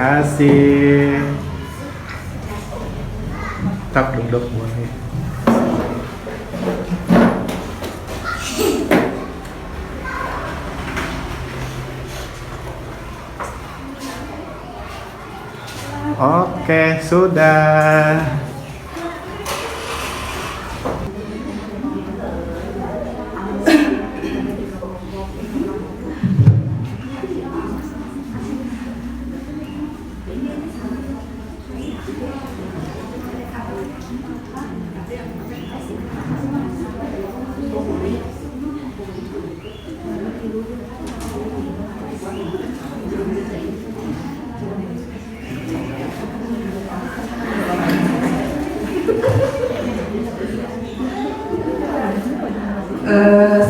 kasih. Tak duduk boleh. Oke, sudah.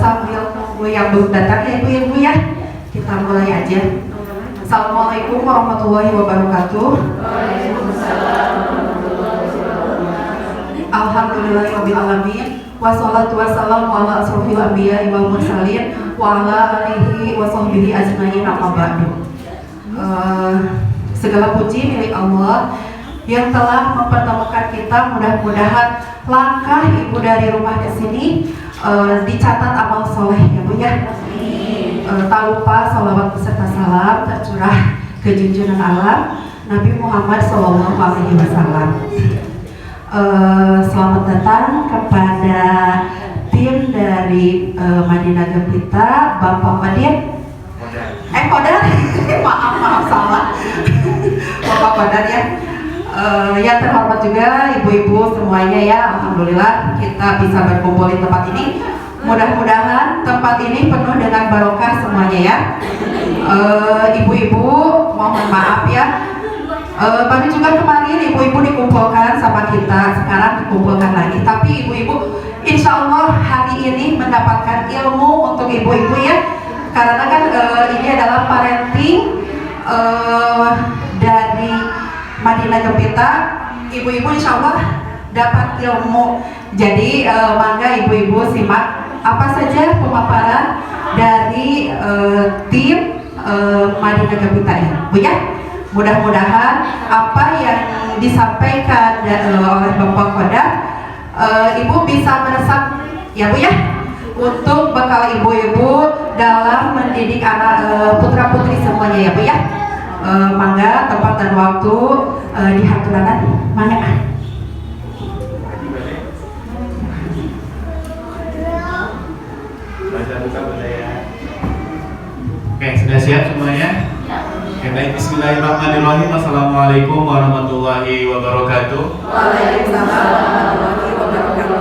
Sambil nunggu yang belum datang ya ibu-ibu ya, kita mulai aja. Assalamualaikum warahmatullahi wabarakatuh. Alhamdulillahirrahmanirrahim. Wassalatu wassalamu ala asrofil anbiya wal mursalin wa ala alihi wa sahbihi ajmain amma ba'du. Segala puji milik Allah yang telah mempertemukan kita. Mudah-mudahan langkah ibu dari rumah ke sini dicatat amal soleh ya Bu ya. Tak lupa salawat beserta salam tercurah ke junjungan alam Nabi Muhammad SAW. Selamat datang kepada tim dari Madinah Gempita, Bapak Qadir. Kodar. maaf salah. Bapak Kodar ya. Yang terhormat juga ibu-ibu semuanya ya, alhamdulillah kita bisa berkumpul di tempat ini. Mudah-mudahan tempat ini penuh dengan barokah semuanya ya. Ibu-ibu mohon maaf ya, baru juga kemarin ibu-ibu dikumpulkan sama kita, sekarang dikumpulkan lagi. Tapi ibu-ibu insya Allah hari ini mendapatkan ilmu untuk ibu-ibu ya, karena kan ini adalah parenting dari Madinah Gempita. Ibu-ibu insya Allah dapat ilmu. Jadi mangga ibu-ibu simak apa saja pemaparan dari tim Madinah Gempita ya Bu ya. Mudah-mudahan apa yang disampaikan oleh Bapak Kodar ibu bisa meresap ya Bu ya, untuk bekal ibu-ibu dalam mendidik anak putra-putri semuanya ya Bu ya. Mangga tempat dan waktu dihaturakan mangga. Baca buka boleh ya. Oke, sudah siap semuanya? Oke, baik. Bismillahirrahmanirrahim. Assalamualaikum warahmatullahi wabarakatuh. Waalaikumsalam warahmatullahi wabarakatuh.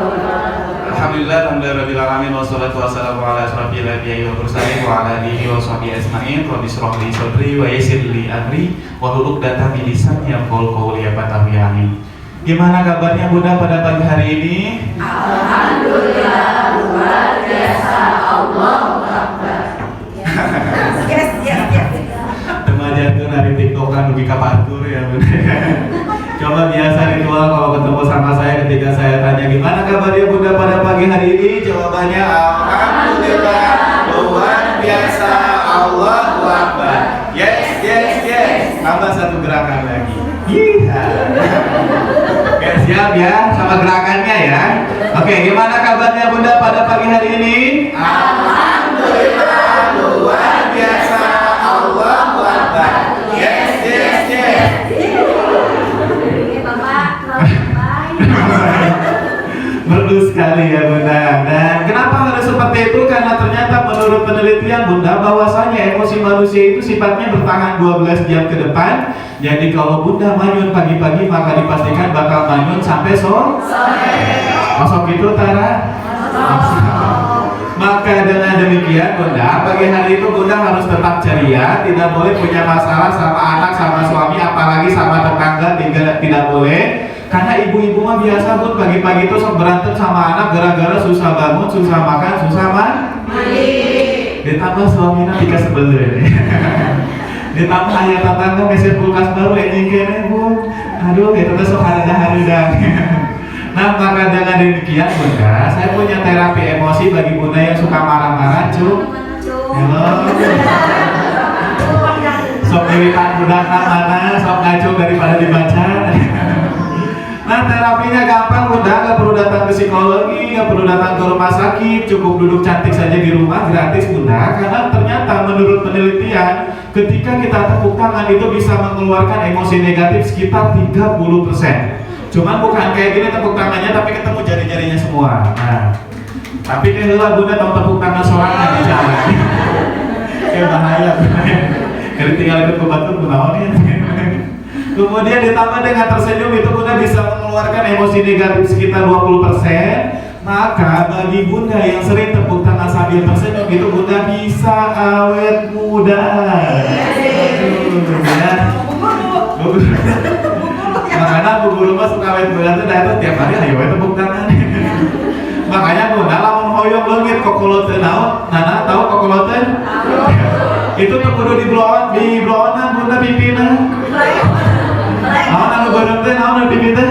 Alhamdulillah, alhamdulillahirabbil alamin, wassalatu wassalamu ala asrofil anbiya'i wal mursalin wa ala alihi wa sahbihi ajmain. Rabbi shrah li sadri wa yassir li amri wahlul 'uqdatam min lisani yafqahu qawli. Amin. Gimana kabarnya Bunda pada pagi hari ini? Alhamdulillah luar biasa. Allahu Akbar. Yes. Remaja itu dari TikTokan lebih kapatur ya Bunda. Coba biasa ritual kalau ketemu sama saya ketika saya tanya gimana kabarnya Bunda pada pagi hari ini, jawabannya alhamdulillah luar biasa. Allahu Akbar. Yes. Tambah satu gerakan lagi. Oke, siap ya sama gerakannya ya. Oke, gimana kabarnya Bunda pada pagi hari ini? Alhamdulillah luar biasa. Allahu Akbar. Yes. Merdu sekali ya Bunda. Dan kenapa harus seperti itu? Karena ternyata menurut penelitian Bunda bahwasanya emosi manusia itu sifatnya bertahan 12 jam ke depan. Jadi kalau Bunda manyun pagi-pagi maka dipastikan bakal manyun sampai sore. Masuk itu Tara? Maka dengan demikian Bunda, pagi hari itu Bunda harus tetap ceria, tidak boleh punya masalah sama anak, sama suami, apalagi sama tetangga, tidak boleh. Karena ibu-ibu mah biasa Bun, pagi-pagi itu sok berantem sama anak gara-gara susah bangun, susah makan, susah mandi. Ditambah suaminya tiga sebelah. Ditambah ayah tetangga mesin kulkas baru ini kene Bun. Aduh, itu tuh sok harida-harida. Nah, maka dengan demikian Bunda, saya punya terapi emosi bagi Bunda yang suka marah-marah, Cuk. Halo. sok militan budak mana, sok ngacung daripada dibaca. Nah, terapinya gampang, bunda, nggak perlu datang ke psikologi, nggak perlu datang ke rumah sakit, cukup duduk cantik saja di rumah, gratis, bunda. Karena ternyata menurut penelitian, ketika kita tepuk tangan itu bisa mengeluarkan emosi negatif sekitar 30%. Cuman bukan kayak gini tepuk tangannya, tapi ketemu jari-jarinya semua. Nah, tapi kayak lah bunda tepuk tangan sorangan di jalan. Kayak bahaya. Jadi tinggal ikut kebatur gunawan ya. Kemudian ditambah dengan tersenyum itu bunda bisa mengeluarkan emosi negatif sekitar 20%. Maka bagi bunda yang sering tepuk tangan sambil tersenyum itu bunda bisa awet muda. Makanya bu guru mah suka awet muda tuh dah itu tiap hari ayo tepuk tangan. Makanya bunda lamun hoyong leungit kokoloteun naon? Nana tahu kokoloteun? Itu tuh kudu di blowan bunda pipina. Naon anu godong teh naon anu pipi teh?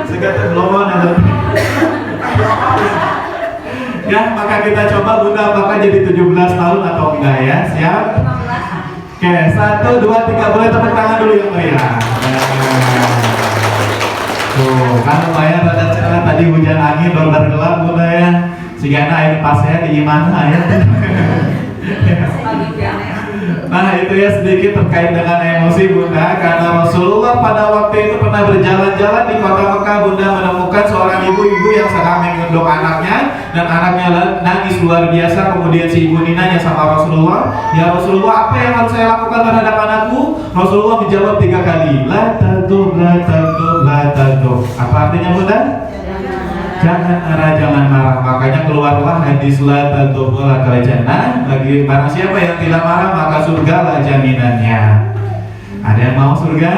Segala blowan ada. Ya, maka kita coba bunda apakah jadi 17 tahun atau enggak ya? Siap? Oke, 1, 2, 3 boleh tepuk tangan dulu yang meriah. Tuh, kan lumayan rada cerah tadi hujan angin dorbar gelap bunda ya. Sigana air pasnya di mana ya? Nah itu ya sedikit terkait dengan emosi bunda. Karena Rasulullah pada waktu itu pernah berjalan-jalan di kota Mekah, bunda menemukan seorang ibu-ibu yang sedang menggendong anaknya, dan anaknya nangis luar biasa. Kemudian si ibu ini nanya sama Rasulullah, ya Rasulullah, apa yang harus saya lakukan terhadap anakku? Rasulullah menjawab 3 kali, la tadub, la tadub, la tadub. Apa artinya bunda? Jangan marah, jangan marah. Makanya keluarlah hadis la tadub la jannah. Bagi barang siapa yang tidak marah maka surga lah jaminannya. Ada yang mau surga?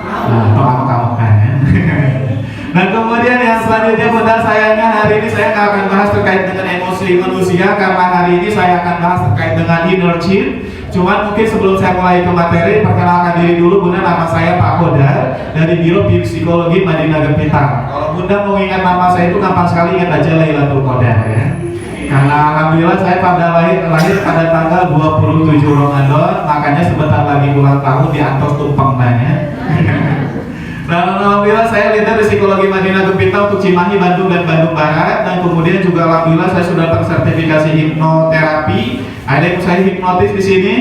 Nah, kamu kan ya. Nah kemudian yang selanjutnya bunda, sayangnya hari ini saya nggak akan bahas terkait dengan emosi manusia, karena hari ini saya akan bahas terkait dengan inner child. Cuman mungkin sebelum saya mulai ke materi, perkenalkan diri dulu bunda. Nama saya Pak Hodar dari Biro Psikologi Madinah Gempitang. Kalau bunda mau ingat nama saya itu gampang sekali, ingat aja Lailatul Qadar ya. Karena alhamdulillah saya pada lahir pada tanggal 27 Ramadan, makanya sebentar lagi ulang tahun di Antos Tumpeng nanya. Dan alhamdulillah saya leader di Psikologi Madinah Gempitang untuk Cimahi, Bandung, dan Bandung Barat. Dan kemudian juga alhamdulillah saya sudah tersertifikasi hipnoterapi. Ada yang saya hipnotis di sini?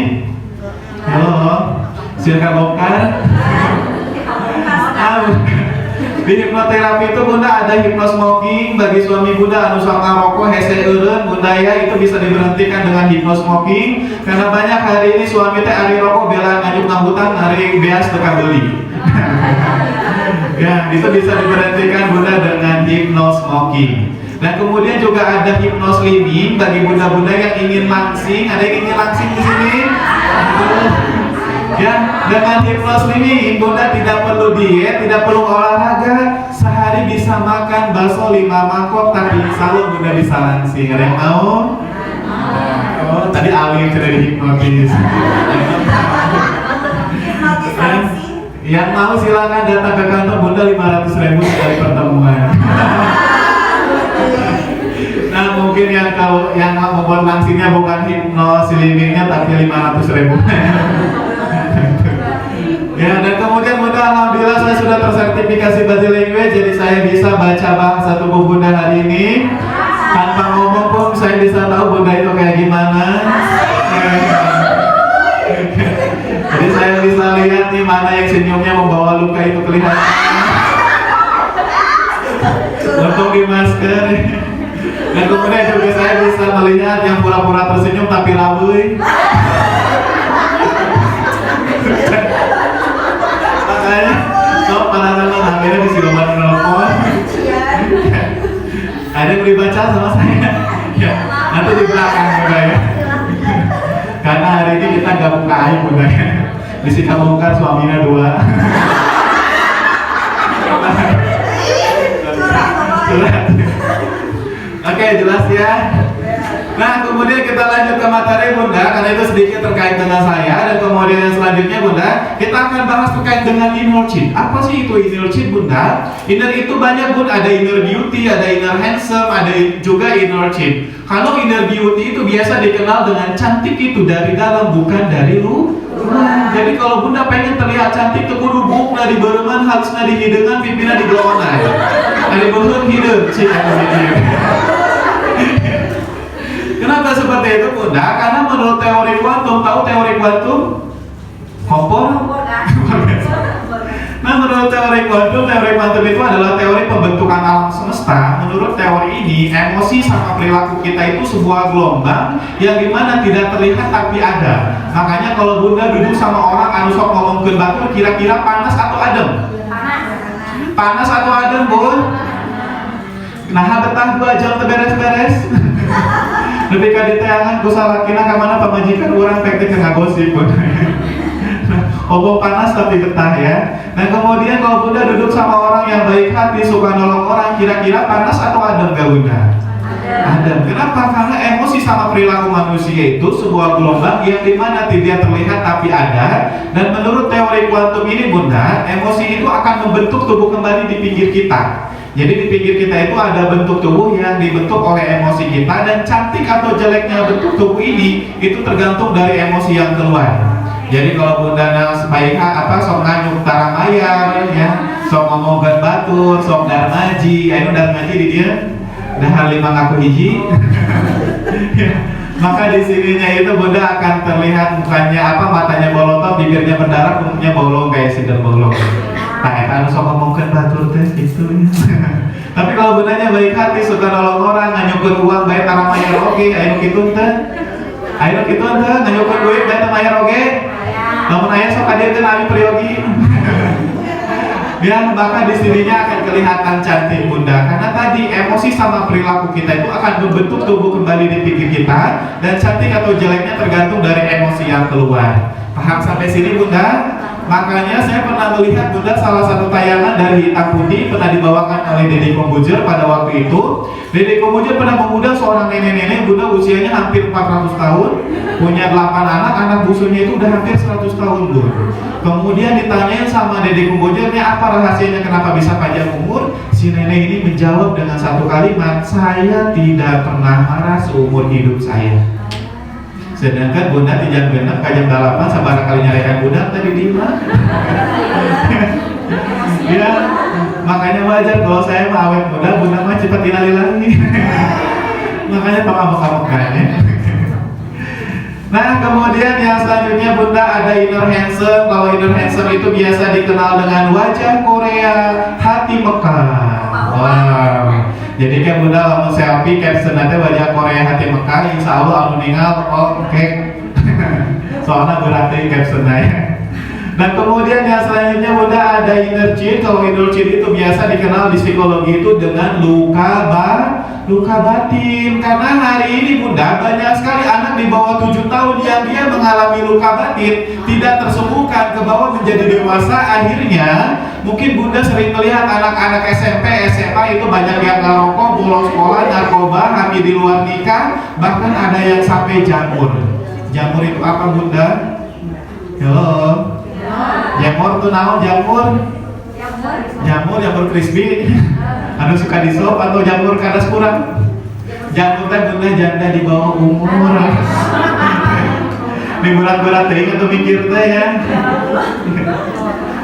Halo, silakan bongkar. Di hipnoterapi itu bunda ada hipnosmoking. Bagi suami bunda anu sok ngarokok hese eureun bunda ya, itu bisa diberhentikan dengan hipnosmoking. Karena banyak hari ini suami teh ari rokok bela ngajuk ngabutan, hari beas teu kabeli. Ya, itu bisa diberhentikan bunda dengan hipnosmoking. Dan kemudian juga ada hipnos living bagi bunda-bunda yang ingin langsing. Ada yang ingin langsing di sini? Ya, dengan hipnos living bunda tidak perlu diet, tidak perlu olahraga. Sehari bisa makan bakso 5 mangkok, tapi selalu bunda bisa langsing. Ada yang mau? Oh, tadi Alif sudah dihipnotis. Yang mau silakan datang ke kantor bunda, 500.000 sekali pertemuan. Nah mungkin yang kalau yang membuat langsingnya bukan hipnos livingnya tapi 500.000. Ya, dan kemudian bunda alhamdulillah saya sudah tersertifikasi body language, jadi saya bisa baca bahasa tubuh bunda hari ini. Tanpa ngomong pun saya bisa tahu bunda itu kayak gimana. Jadi saya bisa lihat nih mana yang senyumnya membawa luka itu kelihatan. Untuk di masker. Dan kemudian juga saya bisa melihat yang pura-pura tersenyum tapi rabuy. Makanya sok teman-teman akhirnya disiluman nelpon. Ada yang dibaca sama saya? Ya, nanti di belakang juga ya. Karena hari ini kita nggak buka aib bunda ya. Di sini bongkar suaminya 2. Surat. Oke, jelas ya. Nah, kemudian kita lanjut ke materi Bunda, karena itu sedikit terkait dengan saya. Dan kemudian yang selanjutnya Bunda, kita akan bahas terkait dengan inner cheat. Apa sih itu inner cheat Bunda? Inner itu banyak Bunda, ada inner beauty, ada inner handsome, ada juga inner cheat. Kalau inner beauty itu biasa dikenal dengan cantik itu dari dalam, bukan dari luar. Jadi kalau Bunda pengen terlihat cantik, tuh kudu bukna di bereman, halusna di hideungan, pipina di gelongan. Ada beuheung hideung, cik Kenapa seperti itu Bunda? Karena menurut teori kuantum, tahu teori kuantum? Kompor? Nah, menurut teori kuantum itu adalah teori pembentukan alam semesta. Menurut teori ini, emosi sama perilaku kita itu sebuah gelombang yang dimana tidak terlihat tapi ada. Makanya kalau Bunda duduk sama orang anu sok ngomongkeun batur, kira-kira panas atau adem? Panas atau adem, Bun? Nah, betah 2 jam beres-beres. Lebih ka diteangan ku salakina ka mana pamajikan urang pek teh ngagosip Bun. Obong panas tapi betah ya. Nah, kemudian kalau Bunda duduk sama orang yang baik hati, suka nolong orang, kira-kira panas atau adem gak Bunda? Adem. Kenapa? Karena emosi sama perilaku manusia itu sebuah gelombang yang dimana tidak terlihat tapi ada. Dan menurut teori kuantum ini Bunda, emosi itu akan membentuk tubuh kembali di pinggir kita. Jadi di pinggir kita itu ada bentuk tubuh yang dibentuk oleh emosi kita, dan cantik atau jeleknya bentuk tubuh ini itu tergantung dari emosi yang keluar. Jadi kalau Bunda sebaik sok nganyuk taramayar ya, sok ngomongkeun batur, sok darmaji, ayo darmaji di dia dah 5 ngaku hiji. Maka di sininya itu Bunda akan terlihat mukanya matanya bolotot, bibirnya berdarah, kulitnya bolong kayak sidar bolong. Nah, eta sok ngomongkeun batur teh gitu ya. Tapi kalau Bundanya baik hati, suka nolong orang, nganyukeun uang bae taramayar oge, aya nu kitu teh. Aya nu kitu teh, nganyukeun duit bae taramayar oge. Namun aya sok kadeutkeun abi priyogi. Ya, maka di sininya akan kelihatan cantik Bunda, karena tadi emosi sama perilaku kita itu akan membentuk tubuh kembali di pinggir kita, dan cantik atau jeleknya tergantung dari emosi yang keluar. Paham sampai sini Bunda? Makanya saya pernah melihat Bunda salah satu tayangan dari Hitam Putih pernah dibawakan oleh Deddy Corbuzier pada waktu itu. Deddy Corbuzier pernah mengundang seorang nenek-nenek Bunda usianya hampir 400 tahun, punya 8 anak, anak busunya itu udah hampir 100 tahun Bun. Kemudian ditanyain sama Deddy Corbuzier, apa rahasianya kenapa bisa panjang umur? Si nenek ini menjawab dengan satu kalimat, saya tidak pernah marah seumur hidup saya. Sedangkan Bunda di jam 6 ke jam 8 sabar kali nyarekan Bunda tadi di mana? Ya, makanya wajar kalau saya mah awet muda, Bunda mah cepat inalillahi. Makanya pamabok-abok kan ya. Nah, kemudian yang selanjutnya Bunda ada inner handsome. Kalau inner handsome itu biasa dikenal dengan wajah Korea, hati Mekah. Wow. Jadi kan Bunda lamun selfie caption nanti wajah Korea hati Mekah, insya Allah anu ningal oke. Soalnya berarti captionnya ya. Dan kemudian yang selanjutnya Bunda ada inner cheat. Kalau inner cheat itu biasa dikenal di psikologi itu dengan luka batin. Karena hari ini Bunda banyak sekali anak di bawah 7 tahun yang dia mengalami luka batin, tidak tersembuhkan, ke bawah menjadi dewasa. Akhirnya mungkin Bunda sering melihat anak-anak SMP, SMA itu banyak yang ngerokok, bolos sekolah, narkoba, hamil di luar nikah, bahkan ada yang sampai jamur. Jamur itu apa Bunda? Halo. Jamur tuh naon jamur? Jamur crispy. Anu suka di sop atau jamur kadas kurang? Jamur teh Bunda janda di bawah umur. Di berat-berat teh atau mikir teh ya.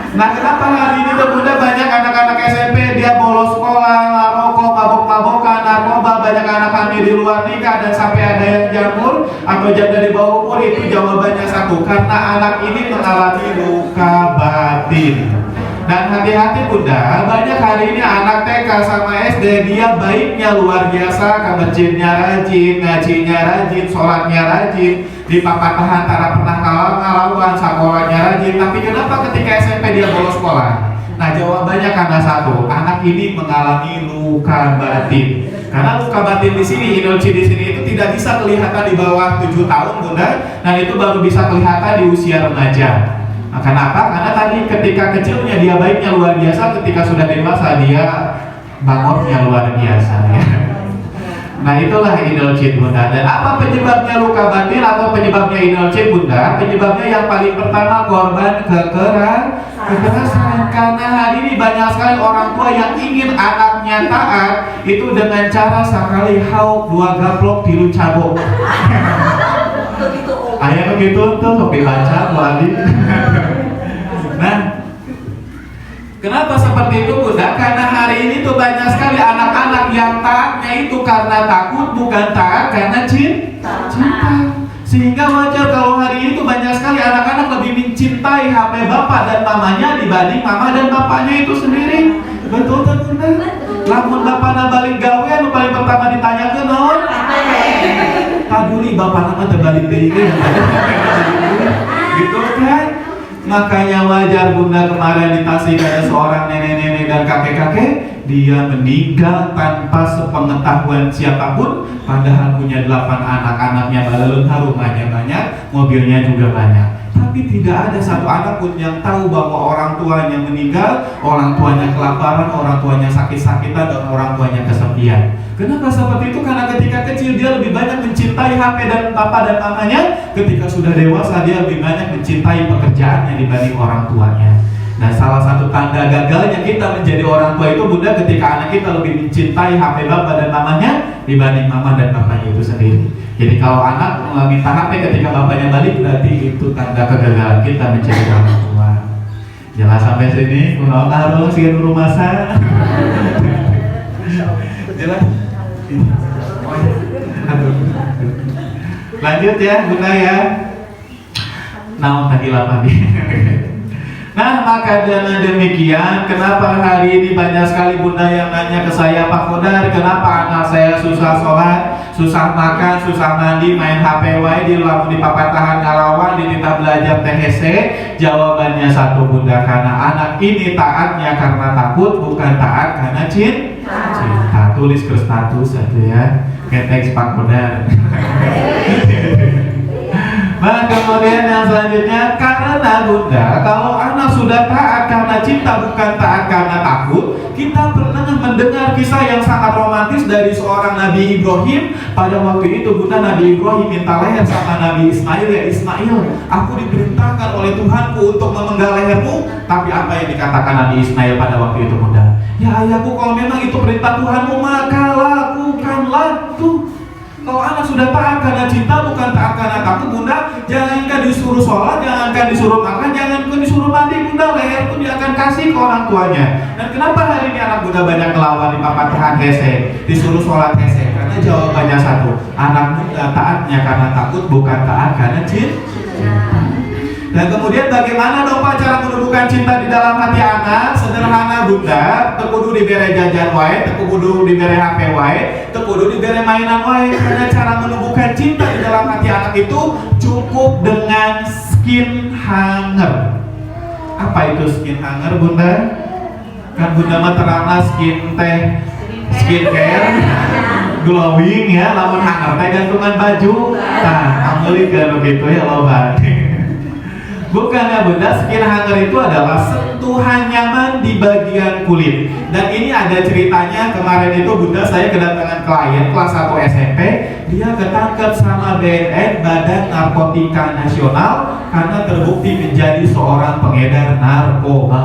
Nah, kenapa hari ini tuh Bunda banyak anak-anak SMP dia bolos sekolah, ngerokok, mabok-mabokan, narkoba, banyak anak hamil di luar nikah, dan sampai ada yang jamur atau janda di bawah umur? Itu jawabannya satu, karena anak ini mengalami luka batin. Dan hati-hati Bunda, banyak hari ini anak TK sama SD dia baiknya luar biasa, ke masjidnya rajin, ngajinya rajin, sholatnya rajin, di papatahan antara pernah ngalawan, sekolahnya rajin. Tapi kenapa ketika SMP dia bolos sekolah? Nah, jawabannya karena satu, anak ini mengalami luka batin. Karena luka batin di sini, inulci di sini itu tidak bisa kelihatan di bawah 7 tahun Bunda, dan itu baru bisa kelihatan di usia remaja. Nah, kenapa? Karena tadi ketika kecilnya dia baiknya luar biasa, ketika sudah dewasa dia bangornya luar biasa ya. Nah itulah indulgen bunda. Dan apa penyebabnya luka batin atau penyebabnya indulgen bunda? Penyebabnya yang paling pertama korban kekerasan. Karena hari ini banyak sekali orang tua yang ingin anaknya taat itu dengan cara sekali hauk dua gaplok tilu cabok. Ayah begitu tuh kopi baca Bu Adi. Nah, kenapa seperti itu bunda? Karena hari ini tuh banyak sekali anak-anak yang taatnya itu karena takut, bukan taat karena cinta. Sehingga wajar kalau hari ini tuh banyak sekali anak-anak lebih mencintai HP bapak dan mamanya dibanding mama dan bapaknya itu sendiri. Betul kan bunda? Lamun bapak balik gawe anu paling pertama ditanya ke naon? Paduli bapak nama terbalik deui gitu kan? Makanya wajar bunda kemarin di Tasik ada seorang nenek-nenek dan kakek-kakek, dia meninggal tanpa sepengetahuan siapapun, padahal punya 8 anak-anaknya balelun, rumahnya banyak, mobilnya juga banyak. Tapi tidak ada satu anak pun yang tahu bahwa orang tuanya meninggal, orang tuanya kelaparan, orang tuanya sakit-sakitan, dan orang tuanya kesepian. Kenapa seperti itu? Karena ketika kecil dia lebih banyak mencintai HP dan papa dan mamanya. Ketika sudah dewasa dia lebih banyak mencintai pekerjaannya dibanding orang tuanya. Nah, salah satu tanda gagalnya kita menjadi orang tua itu bunda, ketika anak kita lebih mencintai HP bapak dan mamanya dibanding mama dan bapaknya itu sendiri. Jadi kalau anak minta HP ketika bapaknya balik, berarti itu tanda kegagalan kita menjadi orang tua. Jelas sampai sini? Kunaon harus sieun rumah sa. Jelas? Lanjut ya bunda ya. Naon tadi lapan. Nah maka dengan demikian, kenapa hari ini banyak sekali bunda yang nanya ke saya, Pak Kodar, kenapa anak saya susah sholat, susah makan, susah mandi, main HP wae, di papatahan ngalawan, diminta belajar THC. Jawabannya satu bunda, karena anak ini taatnya karena takut, bukan taat karena cinta. Tulis ke status satu ya, teks Pak Kodar. Nah kemudian yang selanjutnya, karena bunda, kalau anak sudah taat karena cinta bukan taat karena takut. Kita pernah mendengar kisah yang sangat romantis dari seorang Nabi Ibrahim. Pada waktu itu bunda, Nabi Ibrahim minta leher sama Nabi Ismail, ya Ismail, aku diperintahkan oleh Tuhanku untuk memenggal lehermu. Tapi apa yang dikatakan Nabi Ismail pada waktu itu bunda? Ya ayahku, kalau memang itu perintah Tuhanmu maka lakukanlah tuh. Kalau anak sudah taat karena cinta bukan taat karena takut bunda, jangankan disuruh sholat, jangankan disuruh makan, jangankan disuruh mandi bunda, leher pun dia akan kasih ke orang tuanya. Dan kenapa hari ini anak bunda banyak melawan di papatahan hese, disuruh sholat hese? Karena jawabannya satu, anak bunda taatnya karena takut bukan taat karena cinta. Dan kemudian bagaimana dong Pak cara menumbuhkan cinta di dalam hati anak? Sederhana bunda, tekudu dibere jajan wae, tekudu dibere HP wae, tekudu dibere mainan wae. Karena cara menumbuhkan cinta di dalam hati anak itu cukup dengan skin hanger. Apa itu skin hanger bunda? Kan bunda mah terangna skin teh, skincare, glowing ya, lamun hanger teh gantungan baju. Nah, ameli kan begitu ya loba. Bukan ya bunda, skin hanger itu adalah sentuhan nyaman di bagian kulit. Dan ini ada ceritanya, kemarin itu bunda saya kedatangan klien kelas 1 SMP. Dia ketangkep sama BNN, Badan Narkotika Nasional, karena terbukti menjadi seorang pengedar narkoba.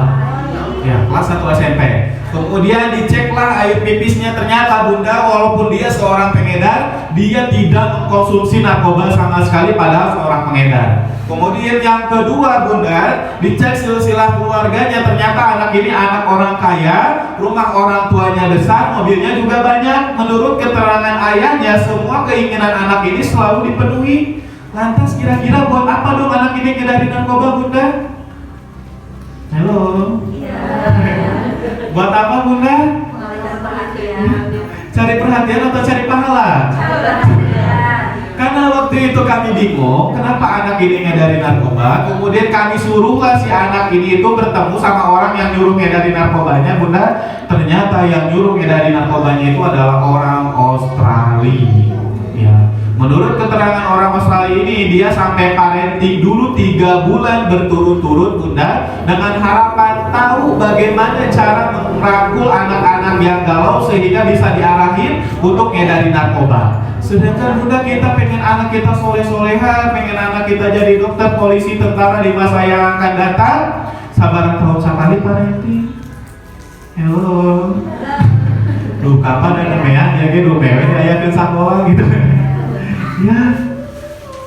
Ya, kelas 1 SMP. Kemudian diceklah air pipisnya, ternyata bunda walaupun dia seorang pengedar, dia tidak mengkonsumsi narkoba sama sekali padahal seorang pengedar. Kemudian yang kedua bunda, dicek silsilah keluarganya, ternyata anak ini anak orang kaya, rumah orang tuanya besar, mobilnya juga banyak. Menurut keterangan ayahnya, semua keinginan anak ini selalu dipenuhi. Lantas kira-kira buat apa dong anak ini ngedarin narkoba bunda? Halo? Buat apa bunda? Cari perhatian atau cari pahala? Karena waktu itu kami bingung kenapa anak ini ngedarin narkoba. Kemudian kami suruhlah si anak ini itu bertemu sama orang yang nyuruh ngedarin narkobanya bunda. Ternyata yang nyuruh ngedarin narkobanya itu adalah orang Australia ya. Menurut keterangan orang Australia ini, dia sampai parenting dulu 3 bulan berturut-turut Bunda, dengan harapan tahu bagaimana cara merangkul anak-anak yang galau sehingga bisa diarahin untuk ngedarin narkoba. Sedangkan Bunda, kita pengen anak kita soleh-soleha, pengen anak kita jadi dokter, polisi, tentara di masa yang akan datang. Sabar tahun sekali parenting. Hello. Duh, kapan ada mean ya gitu, mewek ya ke sekolah gitu. Ya,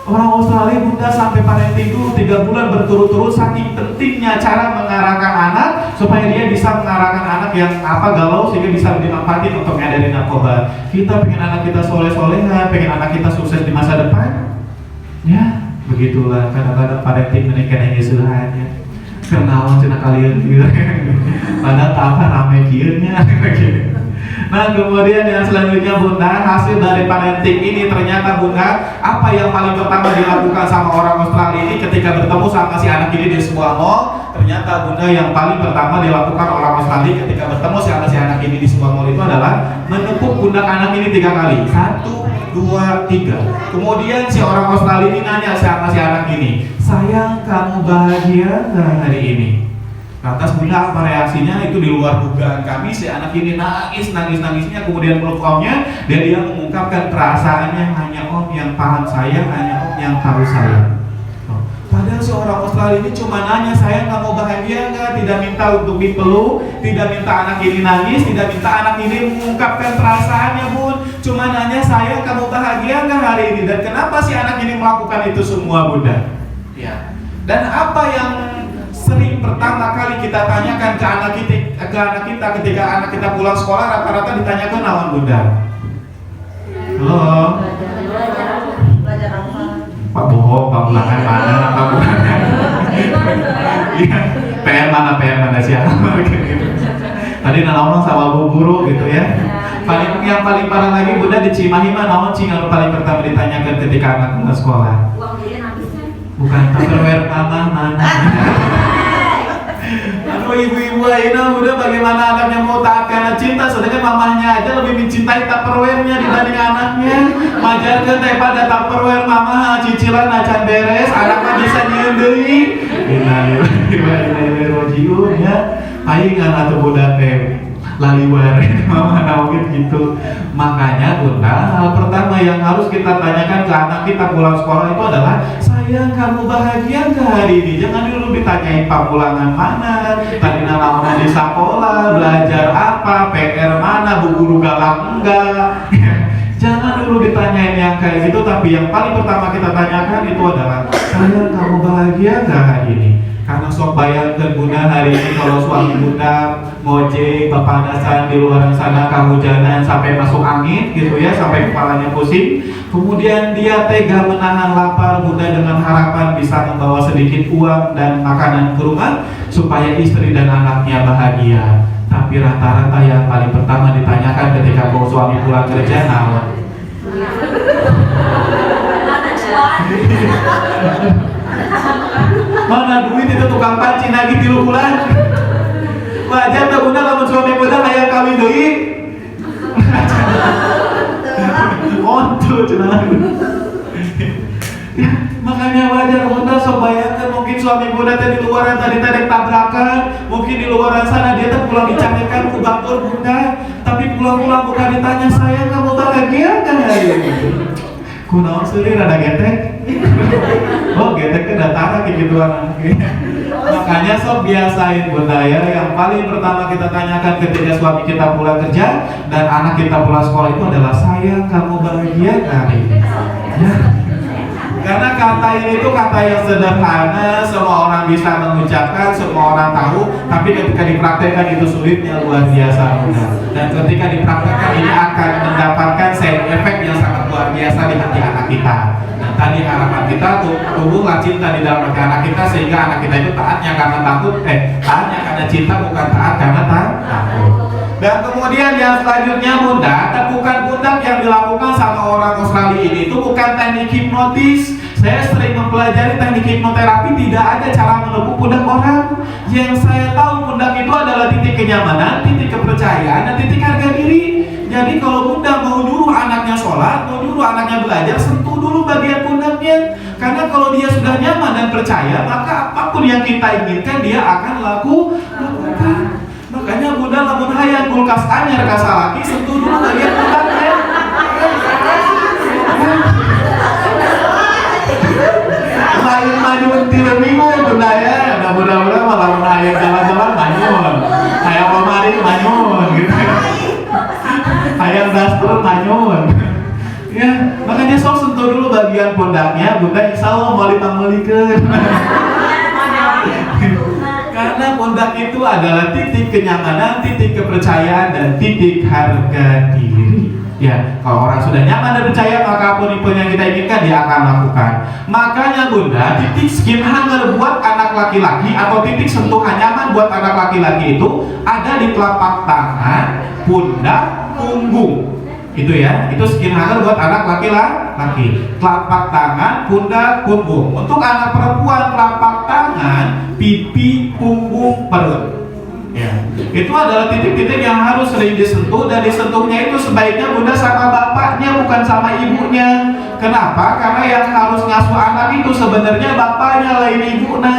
orang Australia Bunda sampai parenting dulu 3 bulan berturut-turut, saking pentingnya cara mengarahkan anak supaya dia bisa mengarahkan anak yang galau sehingga bisa dimanfaatin untuk ngadain narkoba. Kita pengen anak kita soleh-soleha, pengen anak kita sukses di masa depan. Ya, begitulah kadang-kadang parenting menikah yang suhanya. Kenalan cina kalian gitu. Padahal apa rame kieunya. Nah, kemudian yang selanjutnya Bunda, hasil dari parenting ini ternyata Bunda, apa yang paling pertama dilakukan sama orang Australia ini ketika bertemu sama si anak ini di sebuah mall. Ternyata Bunda, yang paling pertama dilakukan orang Australia ketika bertemu sama si anak ini di sebuah mall itu adalah menepuk pundak anak ini 3 kali. 1, 2, 3. Kemudian si orang Australia ini nanya sama si anak ini, "Sayang, kamu bahagia nggak hari ini?" Lantas Bunda, apa reaksinya? Itu di luar dugaan kami. Si anak ini nangis-nangisnya, kemudian peluk omnya, dan dia mengungkapkan perasaannya, "Hanya om yang paham saya, hanya om yang tahu saya." Padahal si orang Australia ini cuma nanya, "Sayang, kamu bahagia nggak?" Tidak minta untuk dipeluk, tidak minta anak ini nangis, tidak minta anak ini mengungkapkan perasaannya Bun. Cuma nanya, "Sayang, kamu bahagia nggak hari ini?" Dan kenapa si anak ini melakukan itu semua Bunda? Ya. Dan apa yang sering pertama kali kita tanyakan ke anak kita ketika anak kita pulang sekolah, rata-rata ditanyakan naon Bunda? Halo. Pak bohong, Pak ulangan mana? Pak ulangan. Iya, PR mana siapa? Tadi naon sama bu guru gitu ya. Yang paling parah lagi Bunda di Cimahi mah naon cing yang paling pertama ditanyakan ketika anak pulang sekolah? Bukan Tupperware mama mana? Aduh, ibu-ibu Aina udah bagaimana anaknya mau taat karena cinta, sedangkan mamahnya aja lebih mencintai Tupperware-nya dibanding anaknya. Majarkeun teh pada Tupperware mama cicilan acan beres, anaknya bisa nyieun deui. Innalillahi wa inna ya. Paingan atuh budak teh laliwar mama naon gitu. Makanya Bunda, hal pertama yang harus kita tanyakan ke anak kita pulang sekolah itu adalah, "Sayang, kamu bahagia nggak hari ini?" Jangan dulu ditanyain pamulangan mana, tadi naon di sekolah, belajar apa, PR mana, bu guru galak enggak. Jangan dulu ditanyain yang kayak gitu, tapi yang paling pertama kita tanyakan itu adalah, "Sayang, kamu bahagia nggak hari ini?" Karena sok bayangkan Bunda hari ini kalau suami Bunda ngojek kepanasan di luar sana, kehujanan sampai masuk angin gitu ya, sampai kepalanya pusing. Kemudian dia tega menahan lapar Bunda dengan harapan bisa membawa sedikit uang dan makanan ke rumah supaya istri dan anaknya bahagia. Tapi rata-rata yang paling pertama ditanyakan ketika suami pulang kerja, naon? Mana duit itu tukang panci nagih 3 bulan. Wajar tak Bunda lamun suami Bunda kayak kawin deui. Onto cenah. Ya, makanya wajar Bunda sok bayangkan mungkin suami Bunda tadi di luaran tadi tabrakan, mungkin di luaran sana dia teh pulang dicamirkan ku batur Bunda, tapi pulang-pulang bukan ditanya, "Sayang, kamu bahagia kan hari ini?" Kunaon seueur rada getek. Oh, getek teh datang kayak gituan. Makanya sok biasain Bunda ya. Yang paling pertama kita tanyakan ketika suami kita pulang kerja dan anak kita pulang sekolah itu adalah, "Sayang, kamu bahagia kan?" Ya. Karena kata ini itu kata yang sederhana, semua orang bisa mengucapkan, semua orang tahu, tapi ketika dipraktekkan itu sulitnya luar biasa Bunda. Dan ketika dipraktekkan ini akan mendapatkan side effect yang sangat luar biasa di hati anak kita. Dan tadi harapan kita tumbuhlah cinta di dalam hati anak kita sehingga anak kita itu taatnya karena taatnya karena cinta, bukan taat karena takut. Dan kemudian yang selanjutnya Bunda, tepukan pundak yang dilakukan sama orang Australia ini itu bukan teknik hipnotis. Saya sering mempelajari teknik hipnoterapi, tidak ada cara menepuk pundak orang. Yang saya tahu pundak itu adalah titik kenyamanan, titik kepercayaan, dan titik harga diri. Jadi kalau Bunda mau nyuruh anaknya sholat, mau nyuruh anaknya belajar, sentuh dulu bagian pundaknya. Karena kalau dia sudah nyaman dan percaya, maka apapun yang kita inginkan dia akan lakukan. Makanya bunda lamun hayang kulkas anyar ka salaki, sentuh dulu bagian pundaknya. Lain manyun tilu minggu bunda ya. Nah bunda-bunda malah hayang jalan-jalan manyun, hayang pamari manyun gitu. Hayang daster manyun. Ya, makanya sok sentuh dulu bagian pundaknya, bunda insya Allah mau dipamulikeun. Karena pundak itu adalah titik kenyamanan, titik kepercayaan, dan titik harga diri. Ya, kalau orang sudah nyaman dan percaya, maka apapun yang kita inginkan dia akan lakukan. Makanya bunda, titik skin hanger buat anak laki-laki atau titik sentuhan nyaman buat anak laki-laki itu ada di telapak tangan, pundak, punggung. Itu ya, itu skin hanger buat anak laki-laki. Telapak tangan, pundak, punggung. Untuk anak perempuan, telapak tangan, pipi, punggung, perut. Ya, itu adalah titik-titik yang harus sering disentuh, dan disentuhnya itu sebaiknya bunda sama bapaknya, bukan sama ibunya. Kenapa? Karena yang harus ngasuh anak itu sebenarnya bapaknya, lain ibunya.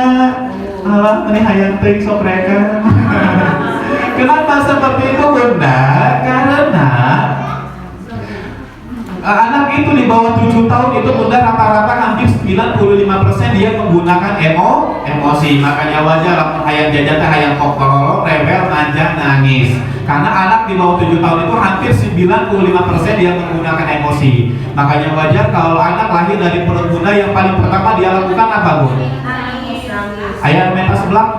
Alah, ini hayang teuing sok reka. Kenapa seperti itu bunda? Karena anak itu di bawah 7 tahun itu bunda rata-rata hampir 95% dia menggunakan emosi. Makanya wajar lamun hayang jajan teh hayang kokololo, rebel, manja, nangis. Karena anak di bawah 7 tahun itu hampir 95% dia menggunakan emosi. Makanya wajar kalau anak lahir dari perut bunda yang paling pertama dia lakukan apa bu? Ayam meta sebelah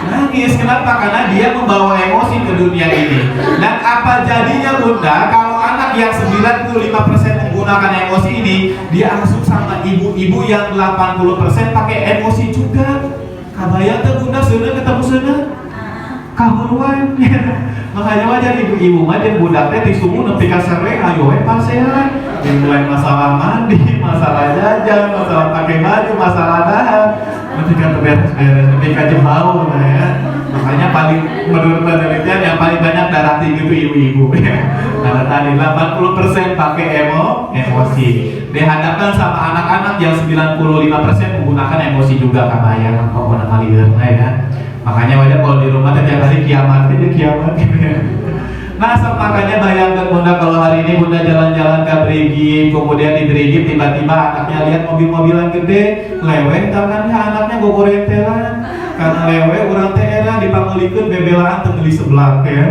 nangis. Kenapa? Karena dia membawa emosi ke dunia ini. Dan apa jadinya bunda kalau anak yang 95% menggunakan emosi ini dia asuh sama ibu-ibu yang 80% pakai emosi juga. Kabayang tuh bunda seuneu ketemu seuneu kahuruan. Makanya wajar ibu-ibu mah jeung budak teh disumu nepi ka sare ayo we pasean. Mulai masalah mandi, masalah jajan, masalah pakai baju, masalah dahan, ketika beres-beres, ketika jembau, nah ya. Makanya paling menurut penelitian yang paling banyak darah tinggi itu ibu-ibu. Karena tadi 80% pakai emosi. Dihadapkan sama anak-anak yang 95% menggunakan emosi juga, kabayang kok nama lieur, ya. Makanya wajar kalau di rumah tiap hari kiamat gitu ya. Nah, makanya bayangkan bunda kalau hari ini bunda jalan-jalan ke Brigif, kemudian di Brigif tiba-tiba anaknya lihat mobil-mobilan gede, lewe, tangannya anaknya gogorentelan. Karena lewe, orang teh era dipangulikeun bebelaan tengeli sebelah ya.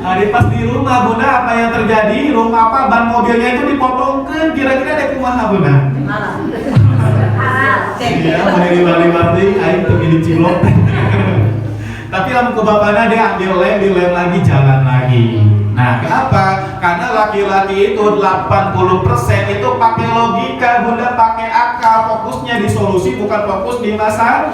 Hari pas di rumah bunda apa yang terjadi? Rumah apa ban mobilnya itu dipotongkeun, kira-kira ada kumaha bunda? Iya, mau diliwat-liwati, aing teu dicilok. Tapi lamun ke bapaknya dia ambil dilem lagi, jalan lagi. Nah, kenapa? Karena laki-laki itu 80% itu pakai logika, bunda pakai akal, fokusnya di solusi bukan fokus di masalah.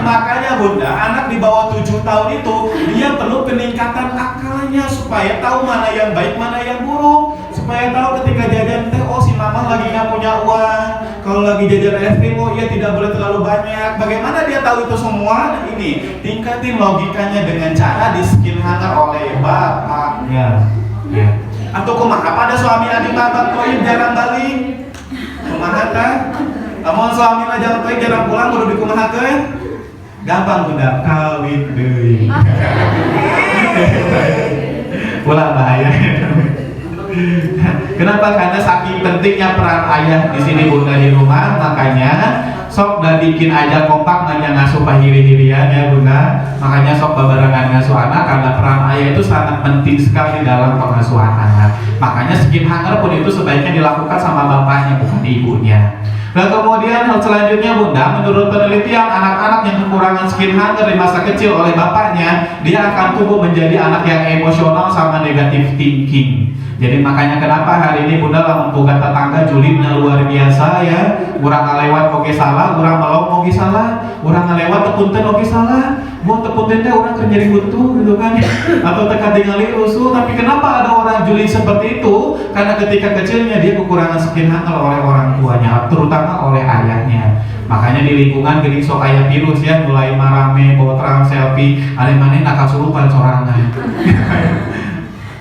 Makanya bunda, anak di bawah 7 tahun itu dia perlu peningkatan akalnya supaya tahu mana yang baik, mana yang buruk. Supaya tahu ketika jajan teh, oh si mama lagi nggak punya uang. Kalau lagi jajan es krim, oh iya tidak boleh terlalu banyak. Bagaimana dia tahu itu semua? Nah, ini tingkatin logikanya dengan cara di skin hanger oleh bapaknya. Ya. Atau kumaha pada suami adik bapak koin jarang balik. Kumaha teh? Lamun suami jarang koin jarang pulang kudu dikumahakeun. Gampang bunda, kawin deui. Ulah bahaya. Kenapa? Karena saking pentingnya peran ayah di sini bunda di rumah, makanya sok dan bikin aja kompak nanya ngasuh pahiri-hirian ya bunda. Makanya sok babarengan ngasuh anak karena peran ayah itu sangat penting sekali dalam pengasuhan anak. Makanya skin hanger pun itu sebaiknya dilakukan sama bapaknya bukan ibunya. Dan kemudian hal selanjutnya bunda, menurut penelitian anak-anak yang kekurangan skin hanger di masa kecil oleh bapaknya, dia akan tumbuh menjadi anak yang emosional sama negatif thinking. Jadi makanya kenapa hari ini bunda lamun boga tetangga julidnya luar biasa ya. Urang ngalewat oke salah, urang melong oke salah, urang ngalewat tepunten oke salah. Mau tepunten teh urang keur nyeri buntu gitu kan. Atau teka tingali rusuh, tapi kenapa ada orang julid seperti itu? Karena ketika kecilnya dia kekurangan skin hanger oleh orang tuanya, terutama oleh ayahnya. Makanya di lingkungan geuning sok aya virus ya, mulai marame, potram, selfie, ane maneh nakal surupan sorangan.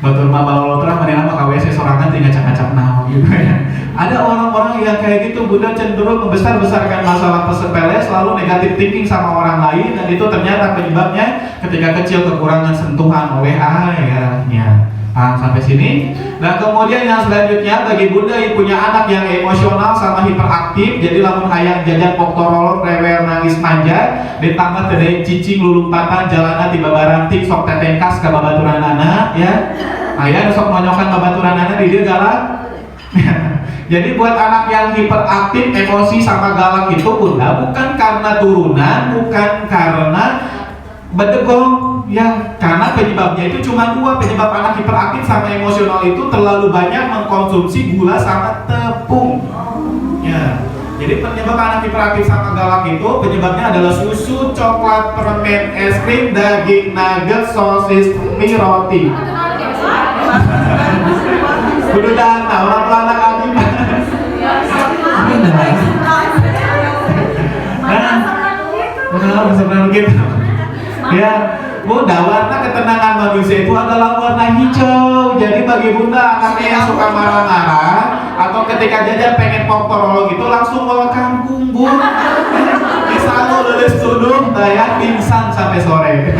Batur mah balolotra manehna mah ka WC sorangan tinggal ngacak-ngacak naon gitu ya. Ada orang-orang yang kayak gitu Bunda cenderung membesar-besarkan masalah sepele, selalu negatif thinking sama orang lain, dan itu ternyata penyebabnya ketika kecil kekurangan sentuhan oleh ayahnya. Paham sampai sini? Nah kemudian yang selanjutnya bagi Bunda yang punya anak yang emosional sama hiperaktif, jadi lamun hayang jajan poktorolog rewel nangis manja, ditambah teu cicing lulumpatan jalanan tiba baranting sok tetengkas ka babaturanana ya. Aya sok nonyokan babaturanana di dieu galak. Jadi buat anak yang hiperaktif, emosi sama galak itu Bunda bukan karena turunan, bukan karena bedegong ya, karena penyebabnya itu cuma dua. Penyebab anak hiperaktif sama emosional itu terlalu banyak mengkonsumsi gula sama tepung ya. Jadi penyebab anak hiperaktif sama galak itu penyebabnya adalah susu, coklat, permen, es krim, daging, nugget, sosis, mie, roti. Kudu dana orang pelana kami. Nah, sebenarnya gitu. Ya, Bunda, warna ketenangan manusia itu adalah warna hijau. Jadi bagi Bunda anaknya yang suka marah-marah atau ketika jajan pengen poktorolog itu langsung bawa kangkung Bu. Bisa lo lulus tudung, daya pingsan sampai sore.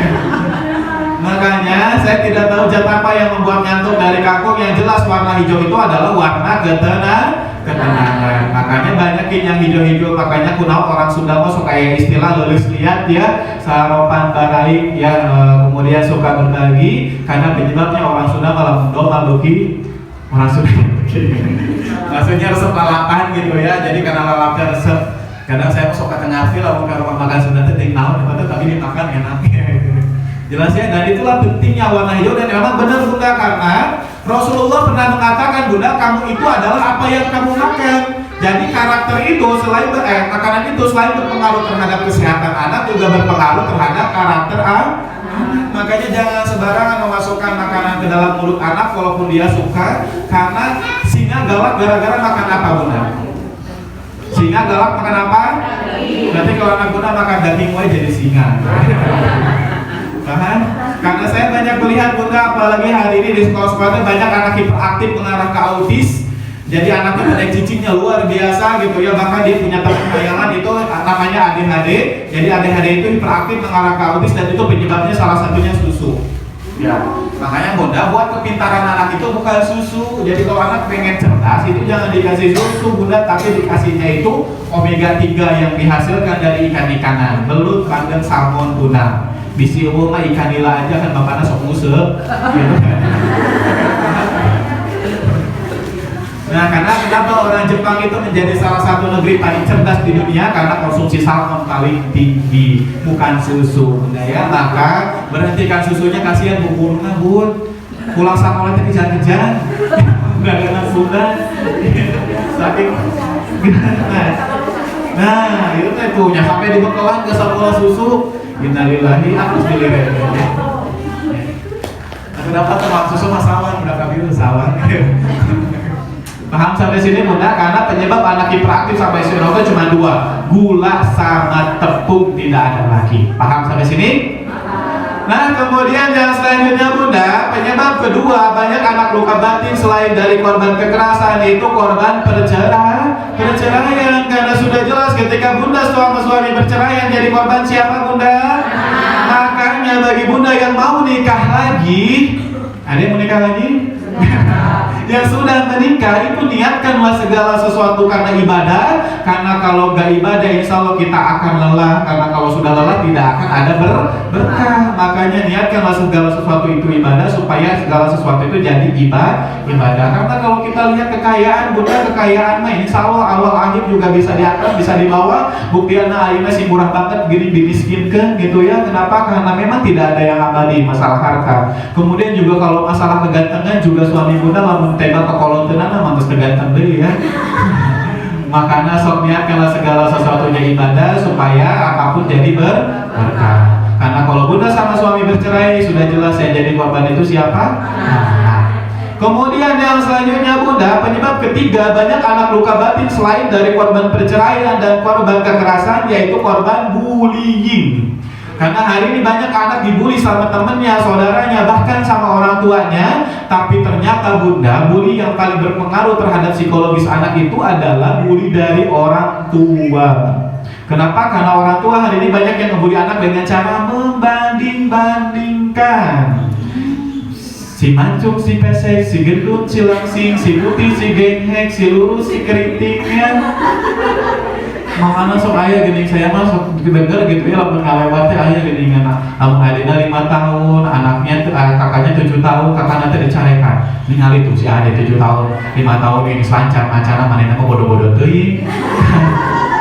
Makanya saya tidak tahu zat apa yang membuat ngantuk dari kangkung. Yang jelas warna hijau itu adalah warna ketenangan. Makanya banyakin yang hijau-hijau. Makanya kunaon orang Sunda mah suka yang istilah lulus lihat ya, sarapan baraik ya, kemudian suka berbagi. Karena penyebabnya orang Sunda malah domba bagi orang Sunda bagi. Maksudnya resep lalapan gitu ya. Jadi karena lalapnya resep. Kadang saya suka ngerti lah bukan rumah makan Sunda itu ting naon tapi dimakan enak ya. Jelas ya, dan itulah pentingnya warna hijau. Dan memang benar Bunda, karena Rasulullah pernah mengatakan Bunda, kamu itu adalah apa yang kamu makan. Jadi karakter itu selain makanan itu selain berpengaruh terhadap kesehatan anak, juga berpengaruh terhadap karakter anak. Makanya jangan sembarangan memasukkan makanan ke dalam mulut anak walaupun dia suka. Karena singa galak gara-gara makan apa Bunda? Singa galak makan apa? Berarti kalau anak Bunda makan daging wae jadi singa. Paham? Karena saya banyak melihat Bunda, apalagi hari ini di sekolah-sekolah banyak anak hiperaktif mengarah ke autis. Jadi anaknya ada cicingnya luar biasa gitu ya, bahkan dia punya teman bayangan itu namanya ADHD. Jadi ADHD itu hiperaktif mengarah ke autis, dan itu penyebabnya salah satunya susu. Ya, makanya Bunda buat kepintaran anak itu bukan susu. Jadi kalau anak pengen cerdas itu jangan dikasih susu Bunda, tapi dikasihnya itu omega 3 yang dihasilkan dari ikan-ikanan, belut, bandeng, salmon, tuna. Bisi umum mah ikan nila aja kan bapaknya sok museuh gitu kan. Nah, karena kenapa orang Jepang itu menjadi salah satu negeri paling cerdas di dunia? Karena konsumsi salmon paling tinggi, bukan susu Bunda ya. Maka berhentikan susunya, kasihan buburna Bun. Pulang sekolah itu kejar-kejar. Enggak kena Bunda. Saking nah, itu teh punya sampai dibekalan ke sekolah susu. Innalillahi harus dilihat. Aku dapat teman susu masalah, udah kami sawan. Paham sampai sini Bunda? Karena penyebab anak hiperaktif sampai emosional itu cuma dua, gula sama tepung, tidak ada lagi. Paham sampai sini? Nah kemudian yang selanjutnya Bunda, penyebab kedua banyak anak luka batin selain dari korban kekerasan, yaitu korban perceraian. Karena sudah jelas ketika Bunda suami bercerai, yang jadi korban siapa Bunda? Makanya bagi Bunda yang mau nikah lagi, ada yang mau nikah lagi? Yang sudah menikah itu niatkanlah segala sesuatu karena ibadah. Karena kalau gak ibadah insya Allah kita akan lelah. Karena kalau sudah lelah tidak akan ada berkah. Makanya niatkanlah segala sesuatu itu ibadah, supaya segala sesuatu itu jadi ibadah. Karena kalau kita lihat kekayaan Bunda, kekayaan mah insya Allah awal akhir juga bisa diangkat, bisa dibawa. Buktiannya ayeuna si murah banget gini dimiskinkan gitu ya. Kenapa? Karena memang tidak ada yang abadi masalah harta. Kemudian juga kalau masalah kegantengan juga suami Bunda lamun tembak ke kolon tenan mantus terganteng deui ya. Makanya sok niatkanlah segala sesuatunya ibadah supaya apapun jadi berkah. Karena kalau Bunda sama suami bercerai sudah jelas yang jadi korban itu siapa? Kemudian yang selanjutnya Bunda, penyebab ketiga banyak anak luka batin selain dari korban perceraian dan korban kekerasan, yaitu korban bullying. Karena hari ini banyak anak dibully sama temennya, saudaranya, bahkan sama orang tuanya. Tapi ternyata bunda, bully yang paling berpengaruh terhadap psikologis anak itu adalah bully dari orang tua. Kenapa? Karena orang tua hari ini banyak yang ngebully anak dengan cara membanding-bandingkan. Si mancung, si pesek, si gendut, si langsing, si putih, si genghek, si lurus, si keritingnya. Makanya sok ayah gini, saya mah sok denger gitu ya, lamun ngalewatnya ayah gini ngana. Lamun adina 5 tahun, anaknya kakaknya 7 tahun, kakaknya teh dicarekan. Ningali tuh si ade 7 tahun, 5 tahun ini selancar macana manehna mah bodoh-bodoh teuing.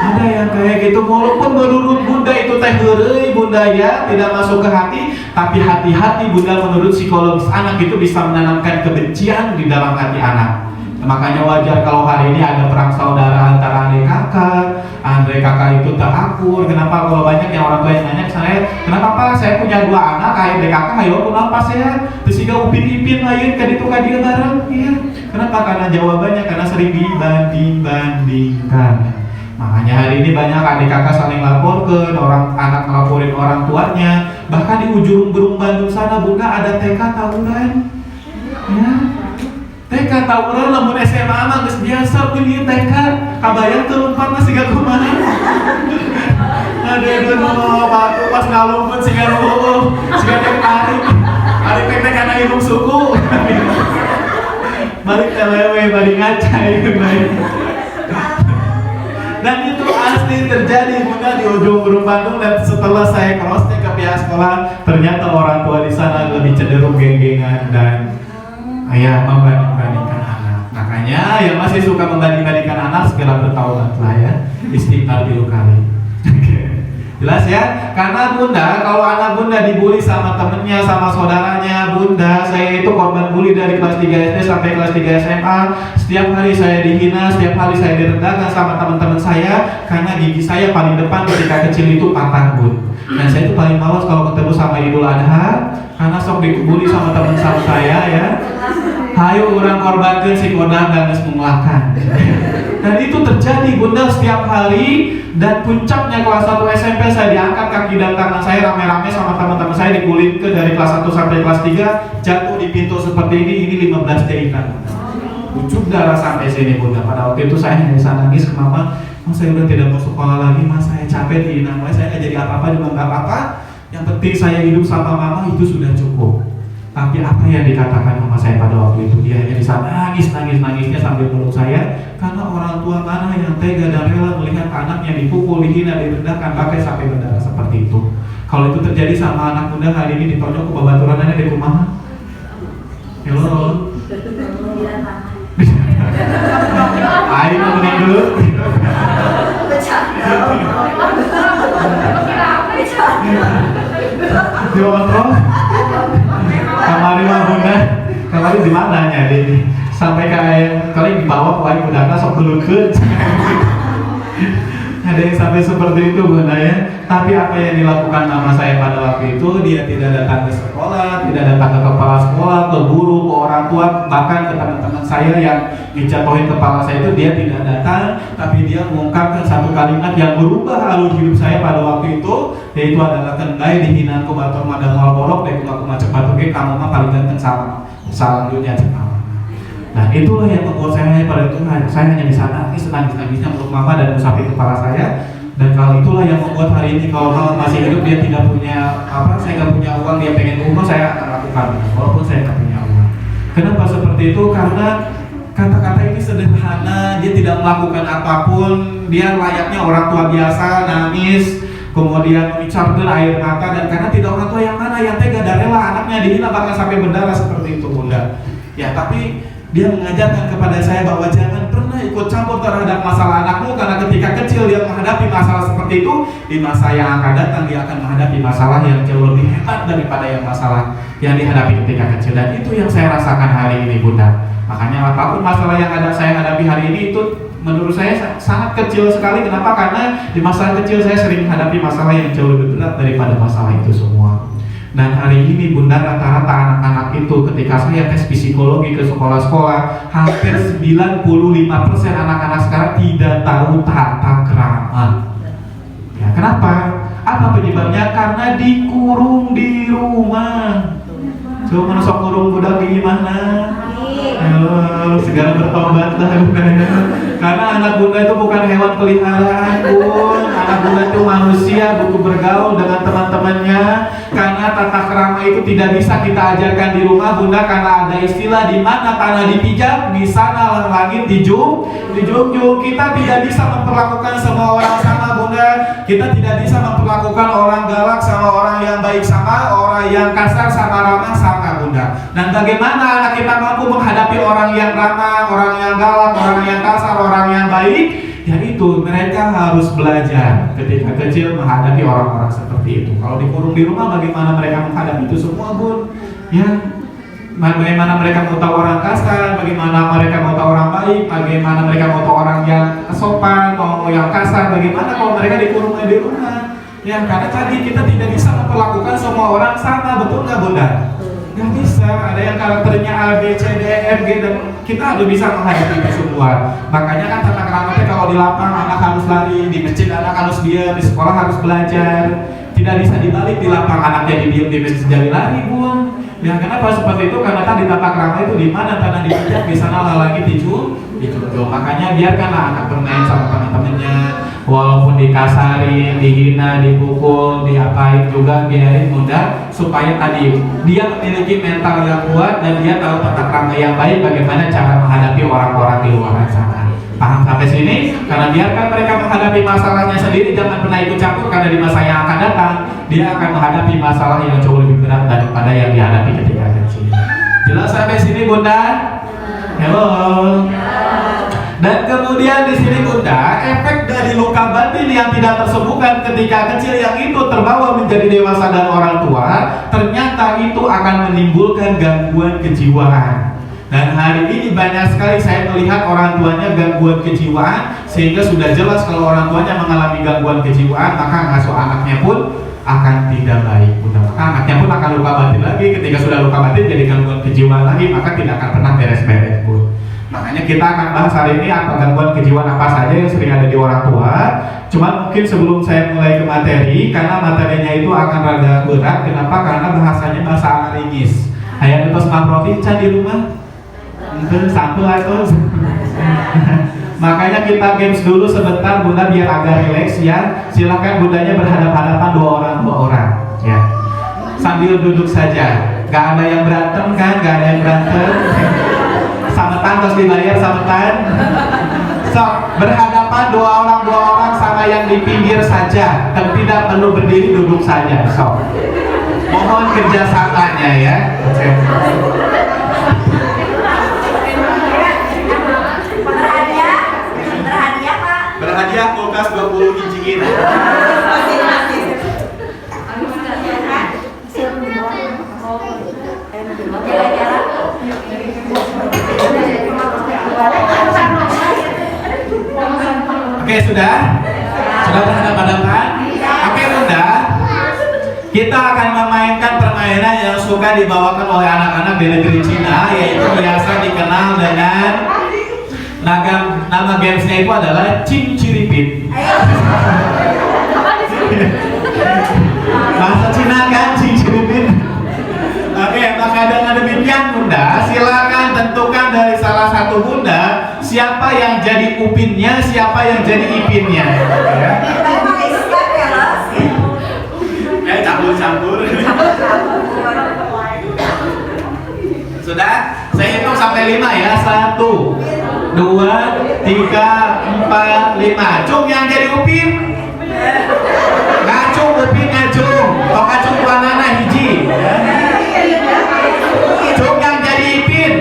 Ada yang kayak gitu, walaupun menurut bunda itu teh heureuy bunda ya, tidak masuk ke hati, tapi hati-hati bunda, menurut psikologis anak itu bisa menanamkan kebencian di dalam hati anak. Makanya wajar kalau hari ini ada perang saudara antara adik kakak. Andre kakak itu tak akur. Kenapa? Kalau banyak yang orang tua yang nanya ke saya, kenapa pak saya punya 2 anak, adik kakak ayo kenapa saya terus juga upin-ipin lain kaditu kadia bareng ya. Kenapa? Karena jawabannya karena sering dibanding-bandingkan. Makanya hari ini banyak adik kakak saling laporkan, orang anak ngelaporin orang tuanya. Bahkan di ujung Berung Bandung sana bunda ada TK tawuran ya. TK tawuran lamun SMA mah geus biasa pilih TK. Kabayang teu lompat siga kumaha. Aduh batu pas ngalumput siga nu siga teh tarik. Ari teh kana ilmu suku. Balik telewe balik ngacai bae. Dan itu asli terjadi bunda di ujung Berung Bandung. Dan setelah saya cross-check ke pihak sekolah, ternyata orang tua di sana lebih cenderung geng-gengan dan ya membanding-bandingkan anak. Makanya yang masih suka membanding-bandingkan anak segera bertaubatlah ya, istighfar dulu kali. Jelas ya? Karena bunda, kalau anak bunda dibully sama temennya, sama saudaranya, bunda, saya itu korban bully dari kelas 3 SD sampai kelas 3 SMA. Setiap hari saya dihina, setiap hari saya direndahkan sama teman-teman saya, karena gigi saya paling depan ketika kecil itu patah bun. Dan saya itu paling malas kalau ketemu sama Idul Adha, karena sok dibully sama teman saya ya. Hayu orang korbankan si kodam dan semulakan. Dan itu terjadi bunda setiap hari. Dan puncaknya kelas 1 SMP saya diangkat kaki dan tangan saya rame-rame sama teman-teman saya, digulingkan dari kelas 1 sampai kelas 3, jatuh di pintu seperti ini 15 jahitan. Ucuk darah sampai sini bunda. Pada waktu itu saya bisa nangis ke mama, mas saya udah tidak mau sekolah lagi, mas saya capek dihina, saya nggak jadi apa-apa juga nggak apa-apa. Yang penting saya hidup sama mama itu sudah cukup. Tapi apa yang dikatakan mama saya pada waktu itu, dia hanya bisa nangis-nangisnya sambil meluk saya. Karena orang tua mana yang tega dan rela melihat anaknya dipukul, dihina, direndahkan, pakai sampai berdarah seperti itu. Kalau itu terjadi sama anak muda hari ini ditonjok ke babaturannya di rumah. Halo. Ayo ngomongin dulu. Di mana? Kamari mah bunda, kamari di mananya ini? Sampai kayak kali dibawa ke budakna sok belukut. Ada yang sampai seperti itu bunda ya. Tapi apa yang dilakukan mama saya pada waktu itu, dia tidak datang ke sekolah, tidak datang ke kepala sekolah, ke guru, ke orang tua, bahkan ke teman-teman saya yang dijatuhin kepala saya itu dia tidak datang. Tapi dia mengungkapkan satu kalimat yang berubah alur hidup saya pada waktu itu, yaitu adalah kendai dihinan ku batur madang wal borok dek ku macet batu ge kamu mah paling ganteng salam dunia cekal. Nah itulah yang membuat saya pada itu saya hanya bisa nangis-nangisnya untuk mama dan usapin kepala saya. Dan kalau itulah yang membuat hari ini kalau mama masih hidup dia tidak punya apa, saya nggak punya uang, dia pengen umroh, saya akan lakukan walaupun saya nggak punya uang. Kenapa seperti itu? Karena kata-kata ini sederhana, dia tidak melakukan apapun, dia layaknya orang tua biasa, nangis, kemudian mengucapkan air mata, dan karena tidak orang tua yang mana yang tega dan rela anaknya dihina bahkan sampai berdarah seperti itu bunda. Ya tapi dia mengajarkan kepada saya bahwa jangan pernah ikut campur terhadap masalah anakmu, karena ketika kecil dia menghadapi masalah seperti itu, di masa yang akan datang dia akan menghadapi masalah yang jauh lebih hebat daripada yang masalah yang dihadapi ketika kecil. Dan itu yang saya rasakan hari ini bunda. Makanya apapun masalah yang saya hadapi hari ini itu menurut saya sangat kecil sekali. Kenapa? Karena di masa kecil saya sering menghadapi masalah yang jauh lebih berat daripada masalah itu semua. Dan hari ini bunda, rata-rata anak-anak itu ketika saya tes psikologi ke sekolah-sekolah, hampir 95% anak-anak sekarang tidak tahu tata krama. Ya, kenapa? Apa penyebabnya? Karena dikurung di rumah. Coba mana sok kurung budak gimana? Segala bertobat lah bunda. Karena anak bunda itu bukan hewan peliharaan pun. Anak bunda itu manusia, butuh bergaul dengan teman-temannya. Karena tata krama itu tidak bisa kita ajarkan di rumah bunda. Karena ada istilah di mana tanah dipijak, di sana langit dijunjung. Kita tidak bisa memperlakukan semua orang sama bunda. Kita tidak bisa memperlakukan orang galak sama orang yang baik sama, orang yang kasar sama ramah sama bunda. Dan bagaimana anak kita mampu menghadapi orang yang ramah, orang yang galak, orang yang kasar, orang yang baik? Yaitu mereka harus belajar ketika kecil menghadapi orang-orang seperti itu. Kalau dikurung di rumah, bagaimana mereka menghadapi itu semua bun? Ya, bagaimana mereka mau tahu orang kasar, bagaimana mereka mau tahu orang baik, bagaimana mereka mau tahu orang yang sopan, mau yang kasar, bagaimana kalau mereka dikurung di rumah? Ya, karena tadi kita tidak bisa memperlakukan semua orang sama, betul nggak bunda? Nggak bisa, ada yang karakternya A, B, C, D, E, F, G, dan kita harus bisa menghadapi itu semua. Makanya kan tata keramanya kalau di lapang anak harus lari, di masjid anak harus diam, di sekolah harus belajar. Tidak bisa dibalik, di lapang anaknya diam, di masjid jadi lari bun. Ya kenapa seperti itu? Karena tadi tata krama itu di mana tanah dipijak, di sana lagi dijunjung. Makanya biarkanlah anak bermain sama teman-temannya, walaupun dikasarin, dihina, dipukul, diapain juga biarin mudah, supaya tadi dia memiliki mental yang kuat dan dia tahu tata krama yang baik, bagaimana cara menghadapi orang-orang di luar sana. Paham sampai sini? Karena biarkan mereka menghadapi masalahnya sendiri, jangan pernah ikut campur, karena di masa yang akan datang dia akan menghadapi masalah yang jauh lebih berat daripada yang dihadapi ketika kecil. Jelas sampai sini bunda? Halo. Dan kemudian di sini bunda, efek dari luka batin yang tidak tersembuhkan ketika kecil yang itu terbawa menjadi dewasa dan orang tua, ternyata itu akan menimbulkan gangguan kejiwaan. Dan hari ini banyak sekali saya melihat orang tuanya gangguan kejiwaan, sehingga sudah jelas kalau orang tuanya mengalami gangguan kejiwaan, maka ngasuh anaknya pun akan tidak baik bunda. Maka anaknya pun akan luka batin lagi. Ketika sudah luka batin jadi gangguan kejiwaan lagi, maka tidak akan pernah beres-beres pun. Makanya kita akan bahas hari ini apa gangguan kejiwaan apa saja yang sering ada di orang tua. Cuman mungkin sebelum saya mulai ke materi, karena materinya itu akan rada berat. Kenapa? Karena bahasanya bahasa Araringis. Hayang terus Profi di rumah itu satu atau makanya kita games dulu sebentar bunda biar agak rileks ya. Silakan bundanya berhadapan-hadapan dua orang ya, sambil duduk saja. Gak ada yang berantem kan? Gak ada yang berantem. Sametan terus dibayar sametan. So, berhadapan dua orang sama yang di pinggir saja, dan tidak perlu berdiri, duduk saja. So, mohon kerjasamanya ya. Berhadiah kulkas 20 inci ini. Oke, sudah berhadapan-hadapan. Oke bunda, kita akan memainkan permainan yang suka dibawakan oleh anak-anak di negeri Cina, yaitu biasa dikenal dengan nama gamesnya itu adalah Cing Ciripit. Bahasa Cina kan Cing Ciripit. Oke, maka dengan demikian bunda, silakan tentukan dari salah satu bunda siapa yang jadi upinnya, siapa yang jadi ipinnya. Ya, campur-campur. Sudah? Saya hitung sampai 5 ya. 1, 2, 3, 4, 5. Cung yang jadi upin. Ngacung upin ngacung. Tok ngacung kuanana hiji. Cung yang jadi ipin.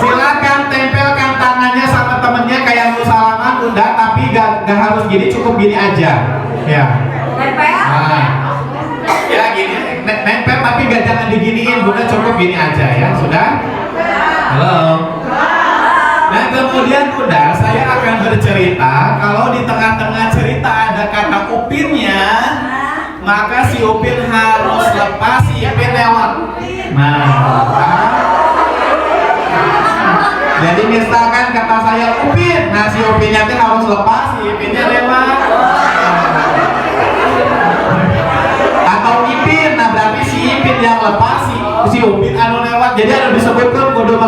Silakan tempelkan tangannya sama temennya kayak mau salaman bunda, tapi gak harus gini, cukup gini aja. Ya. Nah. Ya gini, nempel tapi gak jangan diginiin bunda, cukup gini aja ya. Sudah? Halo. Nah kemudian bunda, saya akan bercerita. Kalau di tengah-tengah cerita ada kata upinnya, maka si upin harus lepas, si ipin lewat. Jadi misalkan kata saya upin, nah si upinnya itu harus lepas, si ipinnya lewat.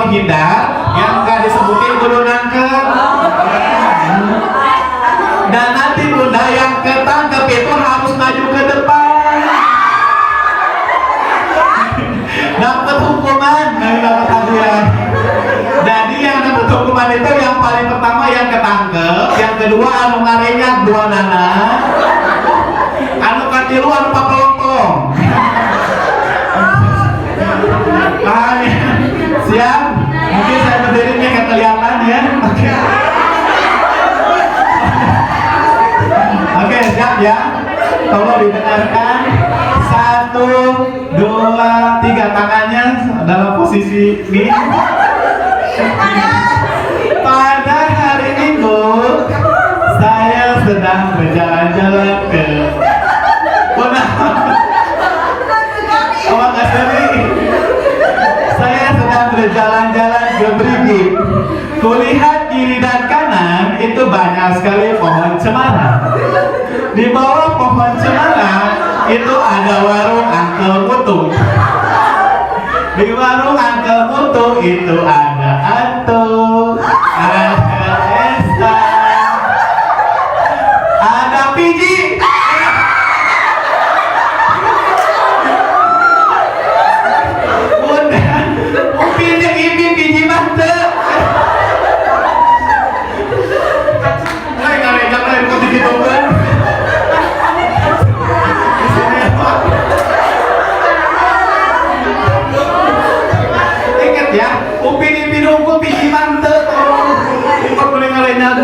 menghindar, yang nggak disebutin kudu nangkep. Dan nanti bunda yang ketangkep itu harus maju ke depan. Dapat hukuman, nggak dapat hadiah. Jadi yang dapat hukuman itu yang paling pertama yang ketangkep, yang kedua anu ngarenyak dua nana, anu katilu anu papelongtong. Paham ya? Siap? Mungkin saya berdirinya nggak kelihatan ya. Oke. Oke, siap ya. Tolong didengarkan. 1, 2, 3 tangannya dalam posisi ini. Pada hari Minggu saya sedang berjalan-jalan ke saya sedang berjalan-jalan ke Brigif. Kulihat kiri dan kanan itu banyak sekali pohon cemara. Di bawah pohon cemara itu ada warung Uncle Mutu. Di warung Uncle Mutu itu ada Anto, ada Esta, ada Piji. Bunda, Piji ini Piji mantep. Saya ngarejak dari kota gitu kan. Ingat ya, upin ipin unggul Piji mantep. Kok boleh ngarejak.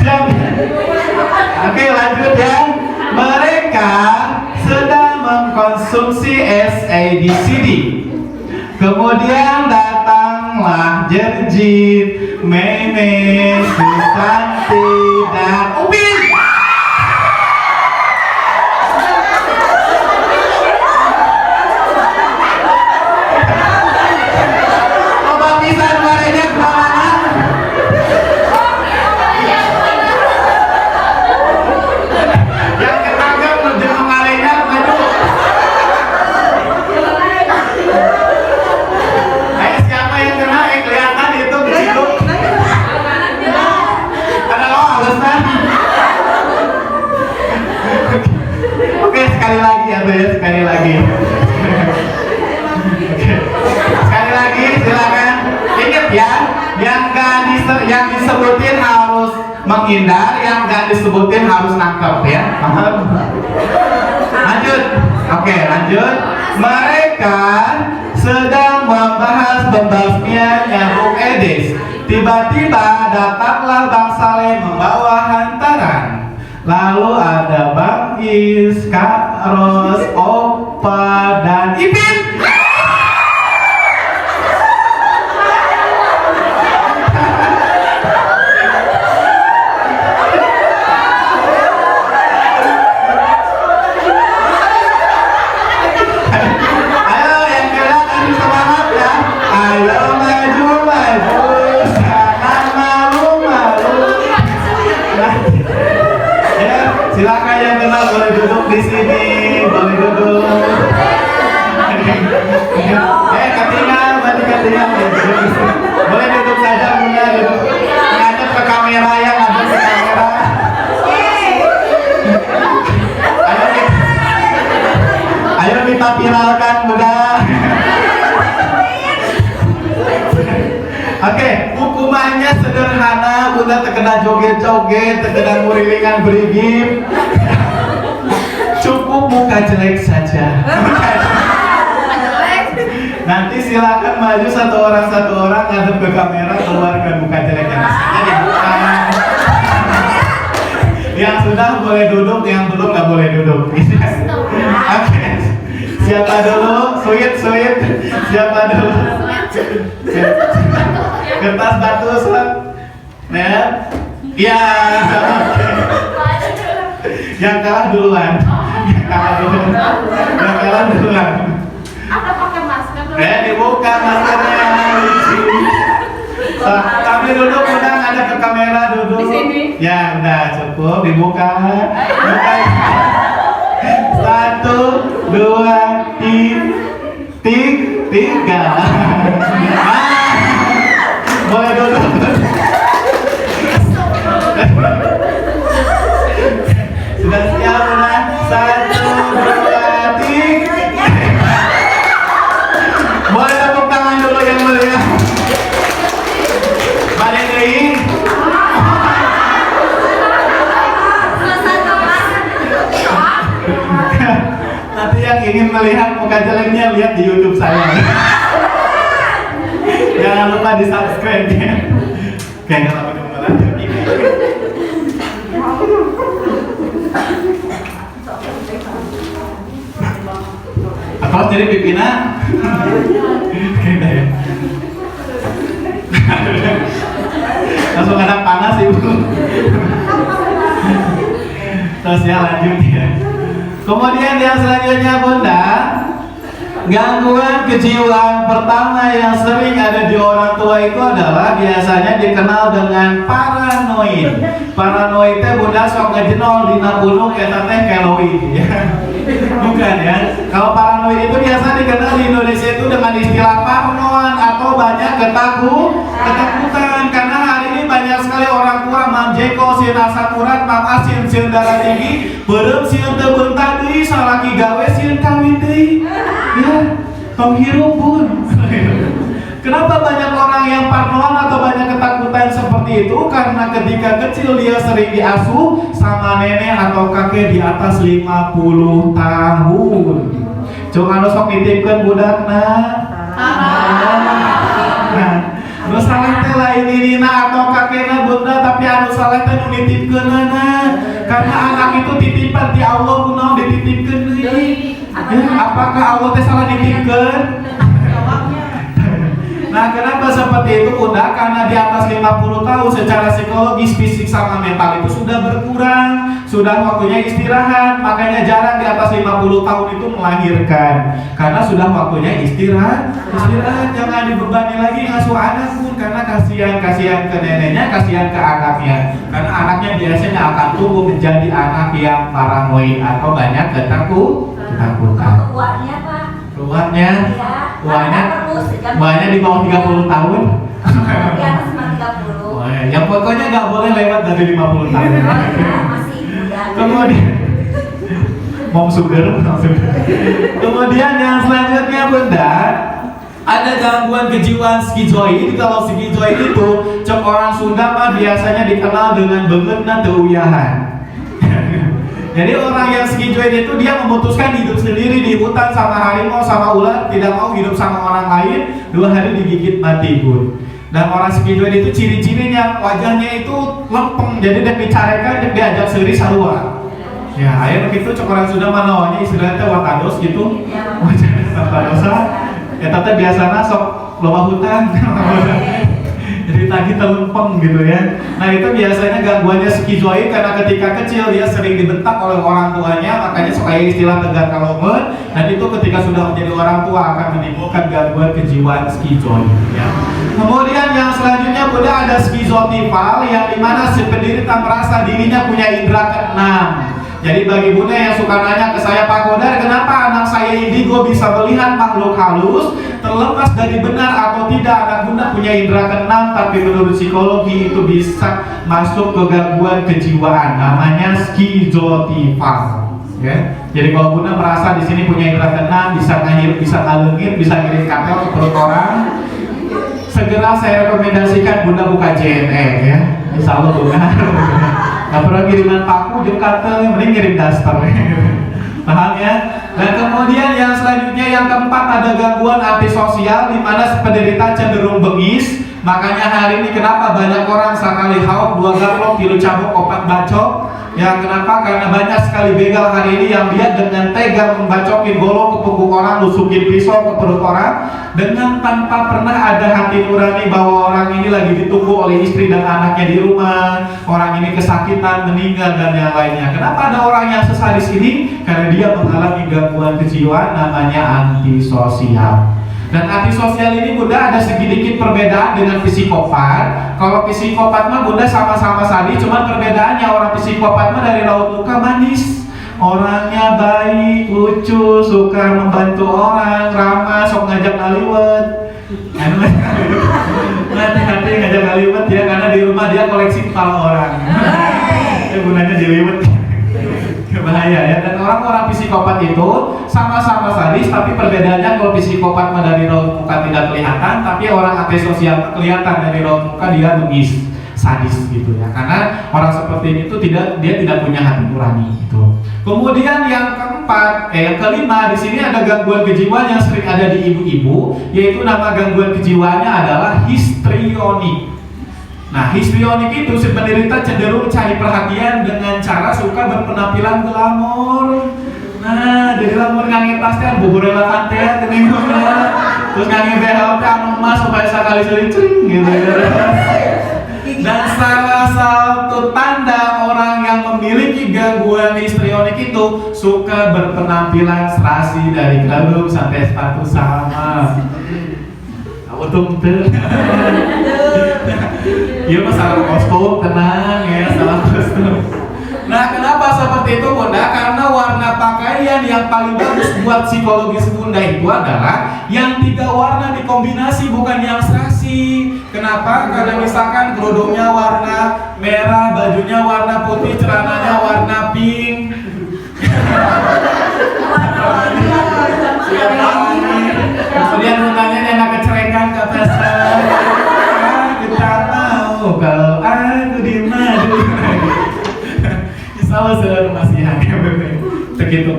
Siap. Oke, lanjut ya. Mereka sedang mengkonsumsi SADCD. Kemudian datanglah Jerjit, Meme, Susanti, dan Upin. Coba bisa kemarinnya kemana? Yang ketangkep menjadi kemarinnya maju. Ayo siapa yang kena? Kelihatan itu di situ. Ada lo alasan. Oke, sekali lagi ya, sekali lagi. Sekali lagi silakan. Ingat ya, yang disebutin harus menghindar, yang nggak disebutin harus nangkep ya. Paham? Lanjut. Oke, lanjut. Mereka sedang membahas pembasmian nyamuk Aedes. Tiba-tiba datanglah Bang Saleh membawa hantaran. Lalu ada Bang Is, Kak Ros, Opa, dan Ipin. Ayo yang kelihatan semangat ya. Ayo maju maju, jangan malu-malu. Ya, silakan yang kenal boleh duduk di sini, boleh duduk. Ketinggalan, berarti ketinggalan. Boleh duduk saja, Bunda, duduk. Ngadep ke kamera ya, ngadep ke kamera. Ayo kita viralkan, Bunda. Oke, hukumannya sederhana, Bunda terkena joget-joget, terkena murilingan berigip. Cukup muka jelek saja. Nanti silakan maju satu orang ngadep ke kamera, keluarkan muka jeleknya masanya dibuka. Yang sudah boleh duduk, yang belum nggak boleh duduk. Oke, siapa dulu? Sweet. Siapa dulu? Kertas batu slap. Ya. Ya. Yang kalah duluan. Yang kalah duluan. Ada pakai masker. Dibuka maskernya. Kami duduk udah ada ke kamera duduk. Di sini. Ya udah cukup dibuka. Buka. 1, 2, 3. yang ingin melihat muka jeleknya lihat di YouTube saya. Jangan lupa di subscribe ya. Oke, kalau begitu lanjut ini. Apa jadi pimpinan? Langsung ada panas ibu. Terus ya lanjut ya. Kemudian yang selanjutnya Bunda, gangguan kejiwaan pertama yang sering ada di orang tua itu adalah biasanya dikenal dengan paranoid. Paranoid teh Bunda sok ngejenol dina gunung eta teh keloid ya. Bukan ya. Kalau paranoid itu biasa dikenal di Indonesia itu dengan istilah parnoan atau banyak ketakutan karena hari ini banyak sekali orang tua Mam Jeko, sieun asam urat, Mam Asin, sieun darah tinggi, beureum sieun teu beuntak deui, salaki gawe sieun kawin deui. Ya, tong hirup pun. Kenapa banyak orang yang parnoan atau banyak ketakutan seperti itu? Karena ketika kecil dia sering diasuh sama nenek atau kakek di atas 50 tahun. Coba anu sok nitipkeun budakna. Nah, nu saleh teh lain dirina atau kakekna Bunda, tapi anu saleh teh nu nitipkeunana. Karena anak itu titipan di Allah kunaon dititipkeun deui. Apakah Allah teh salah nitipkeun? Nah, kenapa seperti itu Bunda? Karena di atas 50 tahun secara psikologis, fisik sama mental itu sudah berkurang, sudah waktunya istirahat. Makanya jarang di atas 50 tahun itu melahirkan. Karena sudah waktunya istirahat. Jangan dibebani lagi ngasuh anak pun, karena kasihan ke neneknya, kasihan ke anaknya. Karena anaknya biasanya akan tumbuh menjadi anak yang paranoid atau banyak ketakutan. Keluarnya Pak? Keluarnya? Ya, Buahnya di bawah 30 tahun. di atas 30. Oh, ya. Yang pokoknya nggak boleh lewat dari 50 tahun. Ya, masih muda. Kemudian Mom sugar. Kemudian yang selanjutnya Bunda, ada gangguan kejiwaan skizoid. Kalau skizoid itu cek orang Sunda mah biasanya dikenal dengan beungeutna teu uyahan. Jadi orang yang skizoid itu dia memutuskan hidup sendiri di hutan sama harimau sama ular, tidak mau hidup sama orang lain, 2 hari digigit mati pun. Dan orang skizoid itu ciri-cirinya wajahnya itu lempeng, jadi dia dicarekan, dia diajak seuri sarua. Ya, ayo begitu cek orang Sunda mana namanya istilahnya watados gitu. Wajahnya watadosa. Ya tante biasanya sok loba hutan. Jadi tadi terlempeng gitu ya. Nah itu biasanya gangguannya skizoid karena ketika kecil dia sering dibentak oleh orang tuanya, makanya suka istilah tegar kalomet. Dan itu ketika sudah menjadi orang tua akan menimbulkan gangguan kejiwaan skizoid ya. Kemudian yang selanjutnya Bunda ada skizotifal yang dimana si penderita merasa dirinya punya indera keenam. Jadi bagi Bunda yang suka nanya ke saya, Pak Kodar, kenapa anak saya indigo bisa melihat makhluk halus? Terlepas dari benar atau tidak anak Bunda punya indera keenam, tapi menurut psikologi itu bisa masuk ke gangguan kejiwaan, namanya skizotifal. Ya. Jadi kalau Bunda merasa di sini punya indera keenam, bisa ngirim, bisa ngalengit, bisa ngirim katel ke perut orang, segera saya rekomendasikan Bunda buka JNE ya. Insya Allah Bunda. Gak pernah kiriman paku, jeung katel, mending kirim daster. Paham ya? Dan kemudian yang selanjutnya yang keempat ada gangguan antisosial di mana penderita cenderung bengis. Makanya hari ini kenapa banyak orang sekali hauk, 2 gaplok, 3 cabuk, 4 bacok. Ya kenapa? Karena banyak sekali begal hari ini yang dia dengan tega membacokin golok ke punggung orang, lusukin pisau ke perut orang dengan tanpa pernah ada hati nurani bahwa orang ini lagi ditunggu oleh istri dan anaknya di rumah, orang ini kesakitan, meninggal dan yang lainnya. Kenapa ada orang yang sesadis ini? Karena dia mengalami gangguan kejiwaan namanya antisosial. Dan antisosial ini Bunda ada sedikit perbedaan dengan psikopat. Kalau psikopat mah Bunda sama-sama sadis, cuman perbedaannya orang psikopat mah dari raut muka manis, orangnya baik, lucu, suka membantu orang, ramah, sok ngajak ngaliwet. Hati-hati ngajak ngaliwet ya, karena di rumah dia koleksi kepala orang. Gunanya diliwet. Bahaya ya. Dan orang-orang psikopat itu sama-sama sadis, tapi perbedaannya kalau psikopat mah dari raut muka tidak kelihatan, tapi orang antisosial kelihatan dari raut muka dia sadis gitu ya. Karena orang seperti ini itu dia tidak punya hati nurani gitu. Kemudian yang keempat, yang kelima di sini ada gangguan kejiwaan yang sering ada di ibu-ibu, yaitu nama gangguan kejiwaannya adalah histrionik. Nah, histrionik itu si penderita cenderung cari perhatian dengan cara suka berpenampilan glamor. Nah, jadi lamun ngange tas teh bubur elatan teh geuning terus ngange behel teh anu emas supaya sakali cering gitu. Dan salah satu tanda orang yang memiliki gangguan histrionik itu suka berpenampilan serasi dari gelung sampai sepatu sama. Untung tuh. Iya masalah kostum, tenang ya, salah kostum. Nah, kenapa seperti itu Bunda? Karena warna pakaian yang paling bagus buat psikologis Bunda itu adalah yang 3 warna dikombinasi, bukan yang serasi. Kenapa? Karena misalkan kerudungnya warna merah, bajunya warna putih, celananya warna pink. Kemudian bundanya enak kecerekan ke atasan. Kita mau kalau aku di madu. Insya Allah selalu masih hanya begitu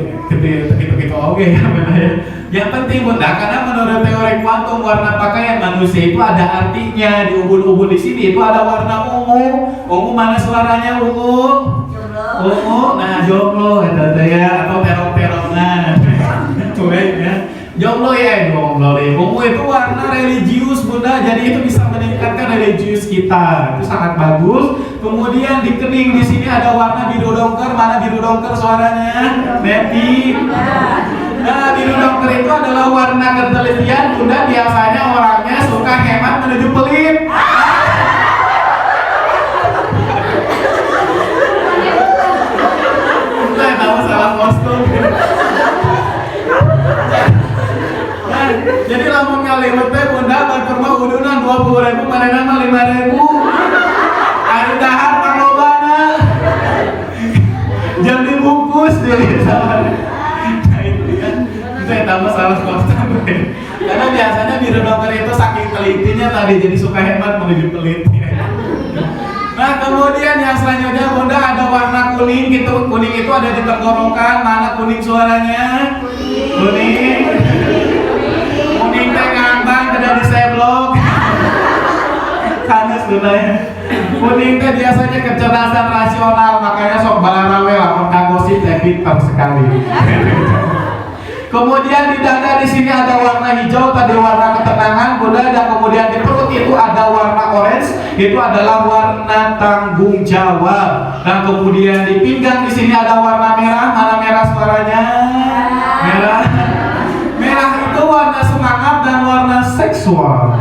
oke ya Bunda ya. Yang penting Bunda, karena menurut teori kuantum warna pakaian manusia itu ada artinya. Di ubun-ubun di sini itu ada warna ungu. Ungu mana suaranya ungu? Ungu, nah jomblo ya, atau terong-terongan. Cuek ya. Jomblo ya, jomblo deh. Ungu itu warna religius Bunda, jadi itu bisa meningkatkan religius kita. Itu sangat bagus. Kemudian di kening di sini ada warna biru dongker. Mana biru dongker suaranya? Nepi. Nah, biru dongker itu adalah warna ketelitian Bunda. Biasanya orangnya suka hemat menuju pelit. Saya tahu salah kostum. Jadi lamun ngaliwet teh Bunda batur mah udunan 20.000 manehna mah 5.000. Ari dahar panglobana. Jam dibungkus jadi salah. Nah itu kan saya tahu salah kostum. Karena biasanya biru dokter itu saking telitinya tadi jadi suka hemat menuju pelit. Nah kemudian yang selanjutnya Bunda ada warna kuning gitu. Kuning itu ada di tenggorokan. Mana kuning suaranya? Kuning. Kuning teh ngambang tidak diseblok. Sanes Bunda. Kuning teh biasanya kecerdasan rasional, makanya sok balarawe lamun kagosip teh pintar sekali. Kemudian di dada di sini ada warna hijau, tadi warna ketenangan Bunda, dan kemudian di perut itu ada warna orange, itu adalah warna tanggung jawab. Dan kemudian di pinggang di sini ada warna merah, mana merah suaranya? Merah. Merah itu warna semangat dan warna seksual.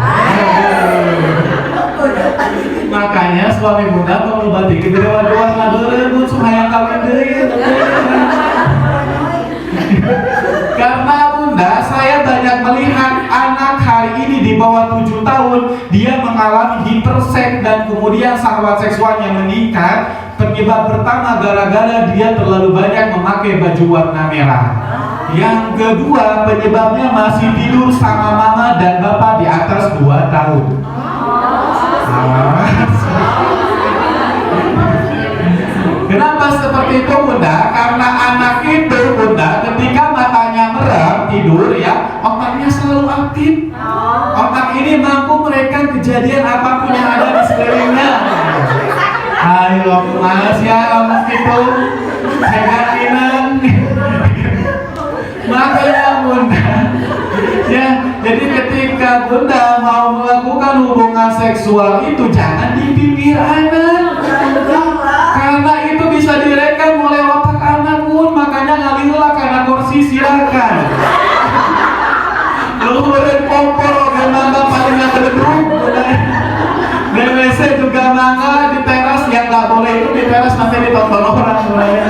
Makanya suami Bunda perlu batik gede warna berebut supaya kawin deui. Karena Bunda, saya banyak melihat anak hari ini di bawah 7 tahun, dia mengalami hiperseks dan kemudian syahwat seksualnya meningkat. Penyebab pertama gara-gara dia terlalu banyak memakai baju warna merah. Yang kedua, penyebabnya masih tidur sama mama dan bapak di atas 2 tahun. Kenapa seperti itu Bunda? Karena anak itu Bunda ketika matanya merem tidur ya, otaknya selalu aktif. Otak ini mampu merekam kejadian apapun yang ada di sekelilingnya. Ayo mas ya ngomong gitu, segakinan. Makanya Bunda, ya jadi ketika Bunda mau melakukan hubungan seksual itu jangan di pinggir anak. Karena itu bisa direkam oleh otak anak pun, makanya ngalilah karena kursi silakan. Luhurin kompor, mangga paling nggak gedung. WC juga mangga di teras yang nggak boleh itu di teras nanti ditonton orang mulanya.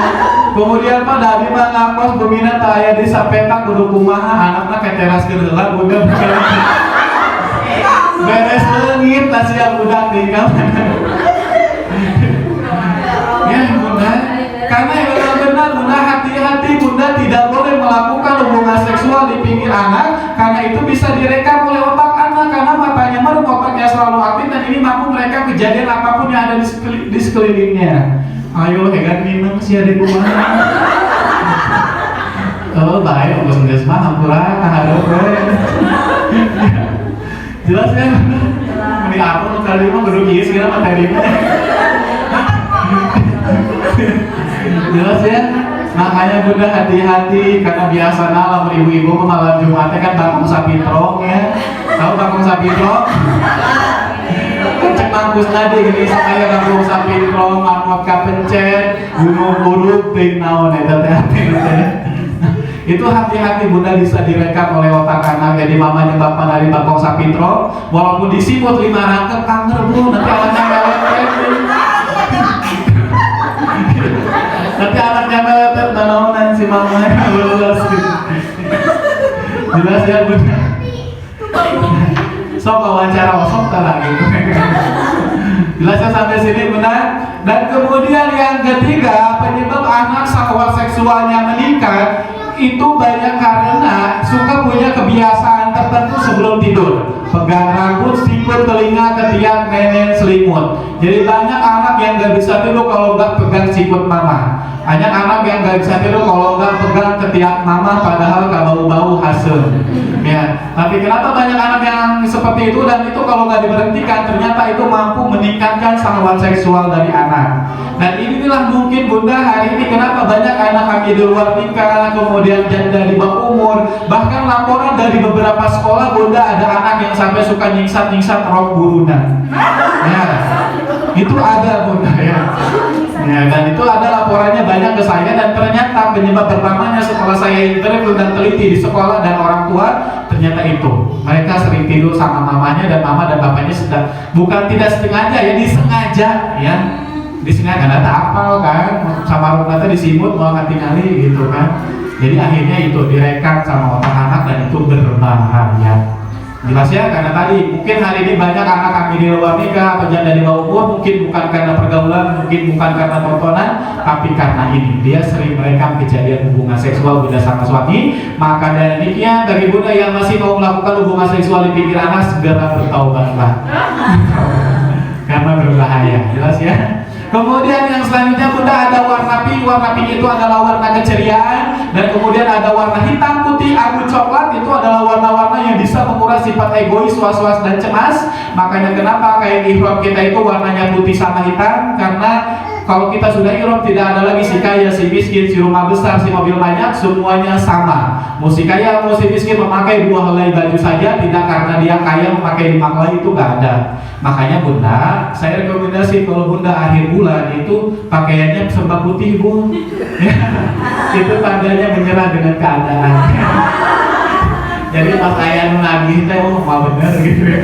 Kemudian Pak Dami mangakos berminat aya di sapetak kudu kumaha anakna ke teras geuleuh Bunda. Beres leungit tas siap budak tinggal. Ya Bunda, karena yang benar Bunda, hati-hati Bunda tidak boleh melakukan hubungan seksual di pinggir anak, karena itu bisa direkam oleh otak anak, karena matanya merem, otaknya selalu aktif dan ini mampu merekam kejadian apapun yang ada di sekelilingnya. Ayo hegat minum sih ada kumaha. Jelas kan? Ini apa lu kali mah baru kieu segala materi mah. Jelas ya? Makanya Bunda hati-hati karena biasa lamun ibu-ibu malam Jumatnya kan bakong sapintrong ya. Tahu bakong sapintrong? Cek mangkus tadi gini saya bakong sapintrong, mangot kapencet, gunung buruk, ting naon eta teh hati-hati. Itu hati-hati Bunda bisa direkam oleh otak anak. Jadi mamanya bapak dari bakong sapintrong walaupun disimut 5 rangkep kanger bu nanti anaknya meletet. Nanti anaknya meletet nanaonan si mamanya lulus. Jelas ya Bunda? Sok wawancara sok lah gitu. Jelasnya sampai sini benar. Dan kemudian yang ketiga, penyebab anak syahwat seksualnya meningkat itu banyak karena suka punya kebiasaan tertentu sebelum tidur. Pegang rambut, sikut, telinga, ketiak, nenek, selimut. Jadi banyak anak yang gak bisa tidur kalau gak pegang sikut mama. Banyak anak yang gak bisa tidur kalau gak pegang ketiak mama padahal gak bau-bau hasil. Ya, tapi kenapa banyak anak yang seperti itu dan itu kalau gak diberhentikan ternyata itu mampu meningkatkan syahwat seksual dari anak. Dan inilah mungkin Bunda hari ini kenapa banyak anak kami di luar nikah, kemudian janda di bawah umur. Bahkan laporan dari beberapa sekolah Bunda ada anak yang sampai suka nyingsat-nyingsat rok burunan. Ya, itu ada Bunda ya. Ya, dan itu ada laporannya banyak ke saya dan ternyata penyebab pertamanya setelah saya interview dan teliti di sekolah dan orang tua ternyata itu mereka sering tidur sama mamanya dan mama dan bapaknya sedang bukan tidak sengaja ya disengaja ya disengaja karena tak apal kan sama rumah disimut mau tinggali gitu kan jadi akhirnya itu direkam sama otak anak dan itu berbahaya. Jelas ya, karena tadi mungkin hari ini banyak anak kami di luar nikah atau janda di bawah umur mungkin bukan karena pergaulan, mungkin bukan karena tontonan, tapi karena ini dia sering merekam kejadian hubungan seksual Bunda sama suami. Maka dari demikian bagi Bunda yang masih mau melakukan hubungan seksual di pinggir anak segera bertaubatlah karena berbahaya. Jelas ya. Kemudian yang selanjutnya Bunda ada warna pink itu adalah warna keceriaan dan kemudian ada warna hitam, putih, abu, coklat itu adalah warna-warna yang bisa menguras sifat egois, was-was dan cemas. Makanya kenapa kain ihram kita itu warnanya putih sama hitam karena kalau kita sudah ihram tidak ada lagi si kaya, si miskin, si rumah besar, si mobil banyak, semuanya sama. Mau si kaya, mau si miskin memakai 2 helai baju saja, tidak karena dia kaya memakai 5 helai itu gak ada. Makanya Bunda, saya rekomendasi kalau Bunda akhir bulan itu pakaiannya serba putih Bu. Itu tandanya menyerah dengan keadaan. Jadi pas saya nagih teh mau bener gitu ya.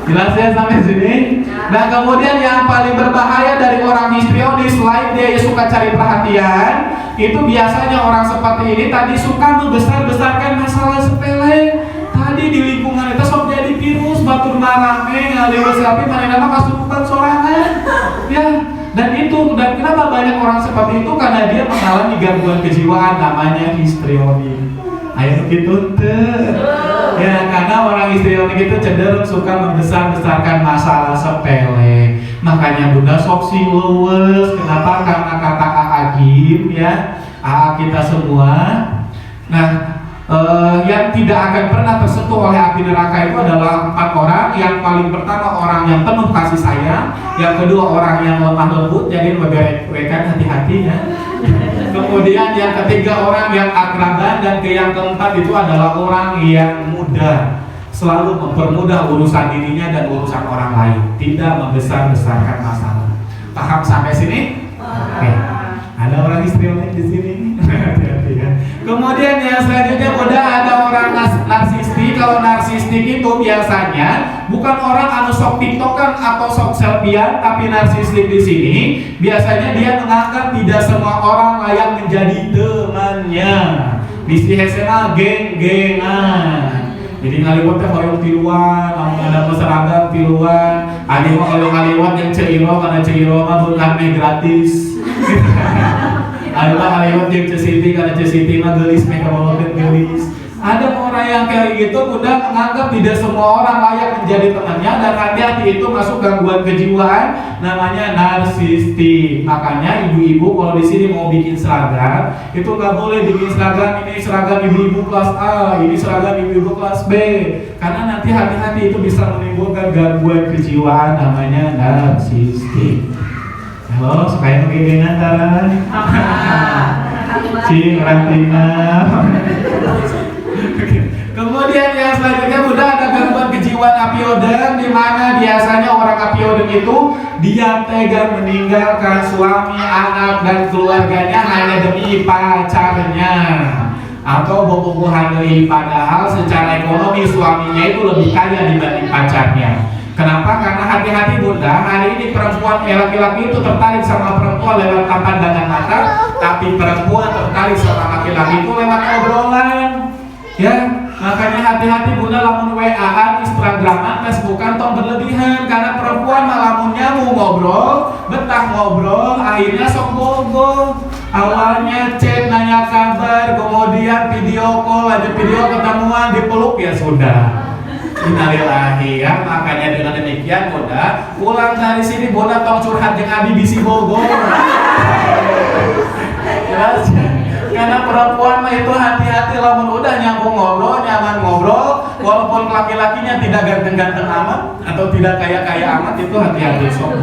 Jelas ya sampai sini. Nah kemudian yang paling berbahaya dari orang histrionis selain dia suka cari perhatian, itu biasanya orang seperti ini tadi suka membesar-besarkan masalah sepele. Tadi di lingkungan itu sok jadi virus, batur marame, ngaliwes tapi mana nama kasurupan sorangan. Ya, dan kenapa banyak orang seperti itu karena dia mengalami gangguan kejiwaan namanya histrionik. Ayo gitu tuh. Ya, karena orang histrionik itu cenderung suka membesar-besarkan masalah sepele. Makanya Bunda sok sing leuweus. Kenapa? Karena kata Agim ya, kita semua. Nah, yang tidak akan pernah tersentuh oleh api neraka itu adalah 4 orang. Yang paling pertama orang yang penuh kasih sayang, yang kedua orang yang lemah lembut, jadi beberekan hati-hati ya. Kemudian yang ketiga orang yang akraban dan yang keempat itu adalah orang yang mudah, selalu mempermudah urusan dirinya dan urusan orang lain, tidak membesar-besarkan masalah. Paham sampai sini? Oke. Ada orang histrionik di sini. Hati-hati ya. Kemudian yang selanjutnya udah ada orang narsistik. Kalau narsistik itu biasanya bukan orang anu sok tiktokan atau sok selfiean, tapi narsistik di sini biasanya dia menganggap tidak semua orang layak menjadi temannya. Di SMA geng-gengan. Jadi ngaliwat teh hoyong tiluan, namun ada seragam tiluan. Ada mah kalau ngaliwat yang ceiro karena ceiro mah bukan gratis. Ada mah ngaliwat yang cesiti karena cesiti mah geulis mereka bawakeun geulis. Ada orang yang kayak gitu, Bunda menganggap tidak semua orang layak menjadi temannya, dan hati-hati itu masuk gangguan kejiwaan namanya narsistik. Makanya ibu-ibu kalau di sini mau bikin seragam, itu nggak boleh bikin seragam ini seragam ibu-ibu kelas A, ini seragam ibu-ibu kelas B, karena nanti hati-hati itu bisa menimbulkan gangguan kejiwaan namanya narsistik. Halo, supaya kegengan Tara. Cing Rantina. Kemudian yang selanjutnya Bunda ada gangguan kejiwaan apioden, di mana biasanya orang apioden itu dia tega meninggalkan suami, anak dan keluarganya hanya demi pacarnya atau bobogohan deui, padahal secara ekonomi suaminya itu lebih kaya dibanding pacarnya. Kenapa? Karena hati-hati Bunda, hari ini perempuan laki-laki itu tertarik sama perempuan lewat pandangan mata, tapi perempuan tertarik sama laki-laki itu lewat obrolan. Ya, makanya hati-hati Bunda lamun WA-an, Instagraman, Facebookan tong berlebihan, karena perempuan malamunnya mau ngobrol, betah ngobrol, akhirnya sok bogo. Awalnya chat nanya kabar, kemudian video call, aja video ketemuan, dipeluk ya sudah. Innalillahi ya, makanya dengan demikian Bunda, pulang dari sini Bunda tong curhat jeung abi bisi Bogor. Jelas ya? Karena perempuan mah itu hati-hati lamun udah nyambung ngobrol, nyaman ngobrol, walaupun laki-lakinya tidak ganteng-ganteng amat atau tidak kaya-kaya amat, itu hati-hati sok.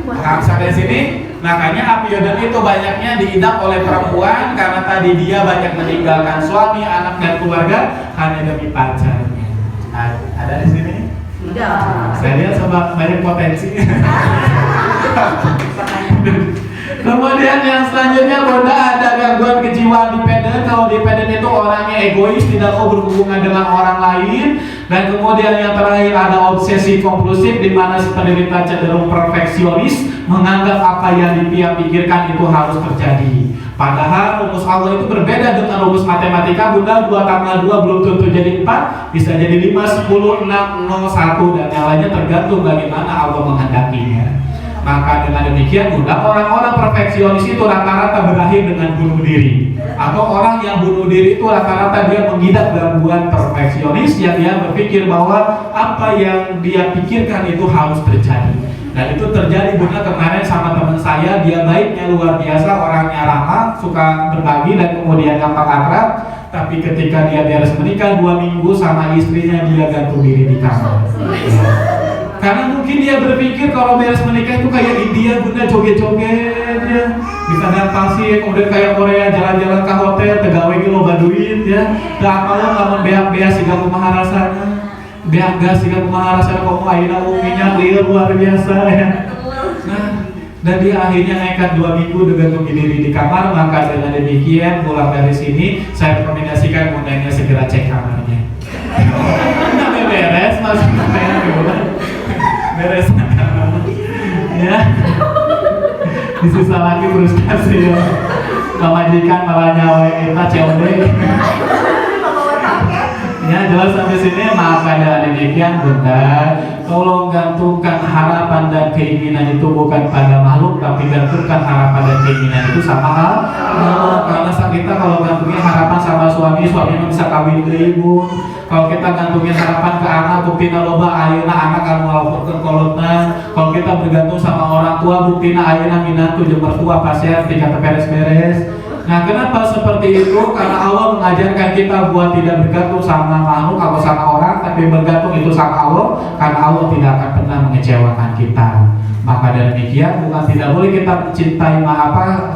Nah, sampai sini, makanya apioden itu banyaknya diidap oleh perempuan karena tadi dia banyak meninggalkan suami, anak dan keluarga hanya demi pacarnya. Ada di sini? Tidak. Saya lihat sama banyak potensi. Kemudian yang selanjutnya Bunda ada gangguan kejiwaan dependen. Kalau dependen itu orangnya egois, tidak mau berhubungan dengan orang lain. Dan kemudian yang terakhir ada obsesi kompulsif, di mana si penderita cenderung perfeksionis, menganggap apa yang dia pikirkan itu harus terjadi. Padahal rumus Allah itu berbeda dengan rumus matematika Bunda. 2 tambah 2 belum tentu jadi 4, bisa jadi 5, 10, 6, 0, 1, dan yang lainnya tergantung bagaimana Allah menghendakinya. Maka dengan demikian Bunda, orang-orang perfeksionis itu rata-rata berakhir dengan bunuh diri. Atau orang yang bunuh diri itu rata-rata dia mengidap gangguan perfeksionis, yang dia berpikir bahwa apa yang dia pikirkan itu harus terjadi. Dan itu terjadi Bunda kemarin sama teman saya, dia baiknya luar biasa, orangnya ramah, suka berbagi dan kemudian gampang akrab. Tapi ketika dia beres menikah 2 minggu sama istrinya, dia gantung diri di kamar. Karena mungkin dia berpikir kalau beres menikah itu kayak India Bunda, joget-joget ya, bisa naik pasir, kemudian kayak Korea jalan-jalan ke hotel, tegawe ge loba duit ya, da apalah lamun beak-beak siga kumaha rasana, beak gas siga kumaha rasana, kok ayeuna minyak lieur luar biasa ya. Nah, dan dia akhirnya nekat 2 minggu gantung diri di kamar. Maka dengan demikian pulang dari sini saya rekomendasikan Bundanya segera cek kamarnya. Nah, beres maksudnya beres ya, disisa lagi frustasi ya, kemajikan malah nyawa kita COD ya. Jelas sampai sini. Maka dengan demikian Bunda, tolong gantungkan harapan dan keinginan itu bukan pada makhluk, tapi gantungkan harapan dan keinginan itu sama Allah. Karena kita kalau gantungin harapan sama suami bisa kawin ke ibu. Kalau kita gantungin harapan ke anak, buktina loba ayeuna anak anu ngalaporkeun kolotna. Kalau kita bergantung sama orang tua, buktina ayeuna minantu jeung mertua pasien tinggal beres-beres. Nah, kenapa seperti itu? Karena Allah mengajarkan kita buat tidak bergantung sama makhluk atau sama orang, tapi bergantung itu sama Allah, karena Allah tidak akan pernah mengecewakan kita. Maka dari demikian, bukan tidak boleh kita mencintai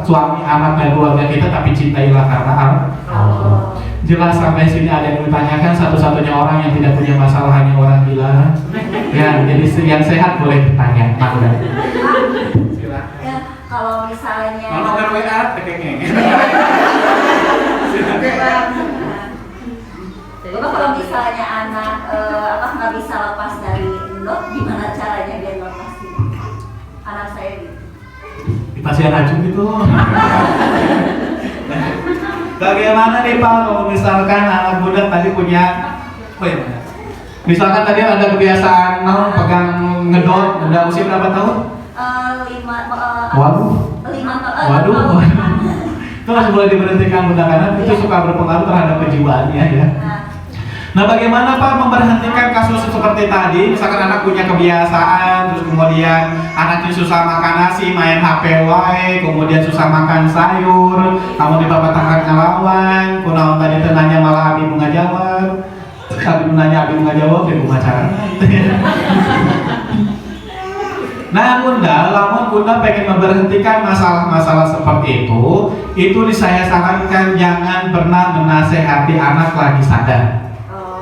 suami, anak dan keluarga kita, tapi cintailah karena Allah. Jelas sampai sini ada yang ditanyakan, satu-satunya orang yang tidak punya masalah hanya orang gila. Ya, jadi yang sehat boleh bertanya. Silakan. Ya, kalau misalnya Nomor WA tekengeng. Bapak, kalau misalnya anak nggak bisa lepas dari endot, gimana caranya biar lepas gitu? Anak saya gitu. Di pasien racun gitu. Bagaimana nih Pak kalau misalkan anak Bunda tadi punya misalkan tadi ada kebiasaan pegang ngedot, udah usia berapa tahun? 5 Waduh. 5 tahun. Waduh. Itu harus boleh diberhentikan bunda karena itu suka berpengaruh terhadap kejiwaannya ya. Nah, bagaimana Pak memberhentikan kasus seperti tadi? Misalkan anak punya kebiasaan, terus kemudian anaknya susah makan nasi, main HP wae, kemudian susah makan sayur, kamu dibabatahkan ngelawan, kunaon tadi tenanya malah abi bunga jawab, abi nanya abi bunga jawab, di bunga cara. Nah bunda, lamun bunda pengen memberhentikan masalah-masalah seperti itu saya sarankan jangan pernah menasehati anak lagi sadar.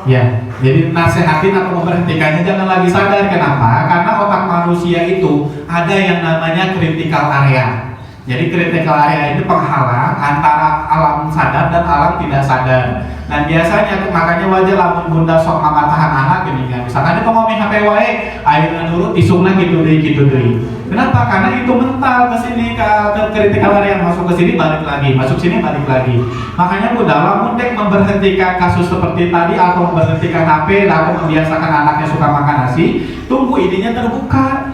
Ya, jadi nasehatin atau memberhentikannya jangan lagi sadar. Kenapa? Karena otak manusia itu ada yang namanya critical area. Jadi critical area itu penghalang antara alam sadar dan alam tidak sadar. Dan biasanya makanya wajar lamun bunda sok mamatahan anak gini kan. Misalkan dia ngomongin HP wae, ayeuna nurut isungna gitu deui. Kenapa? Karena itu mental ke sini ke critical area, masuk ke sini balik lagi, masuk sini balik lagi. Makanya bunda lamun dek memberhentikan kasus seperti tadi atau memberhentikan HP atau membiasakan anaknya suka makan nasi, tunggu idenya terbuka.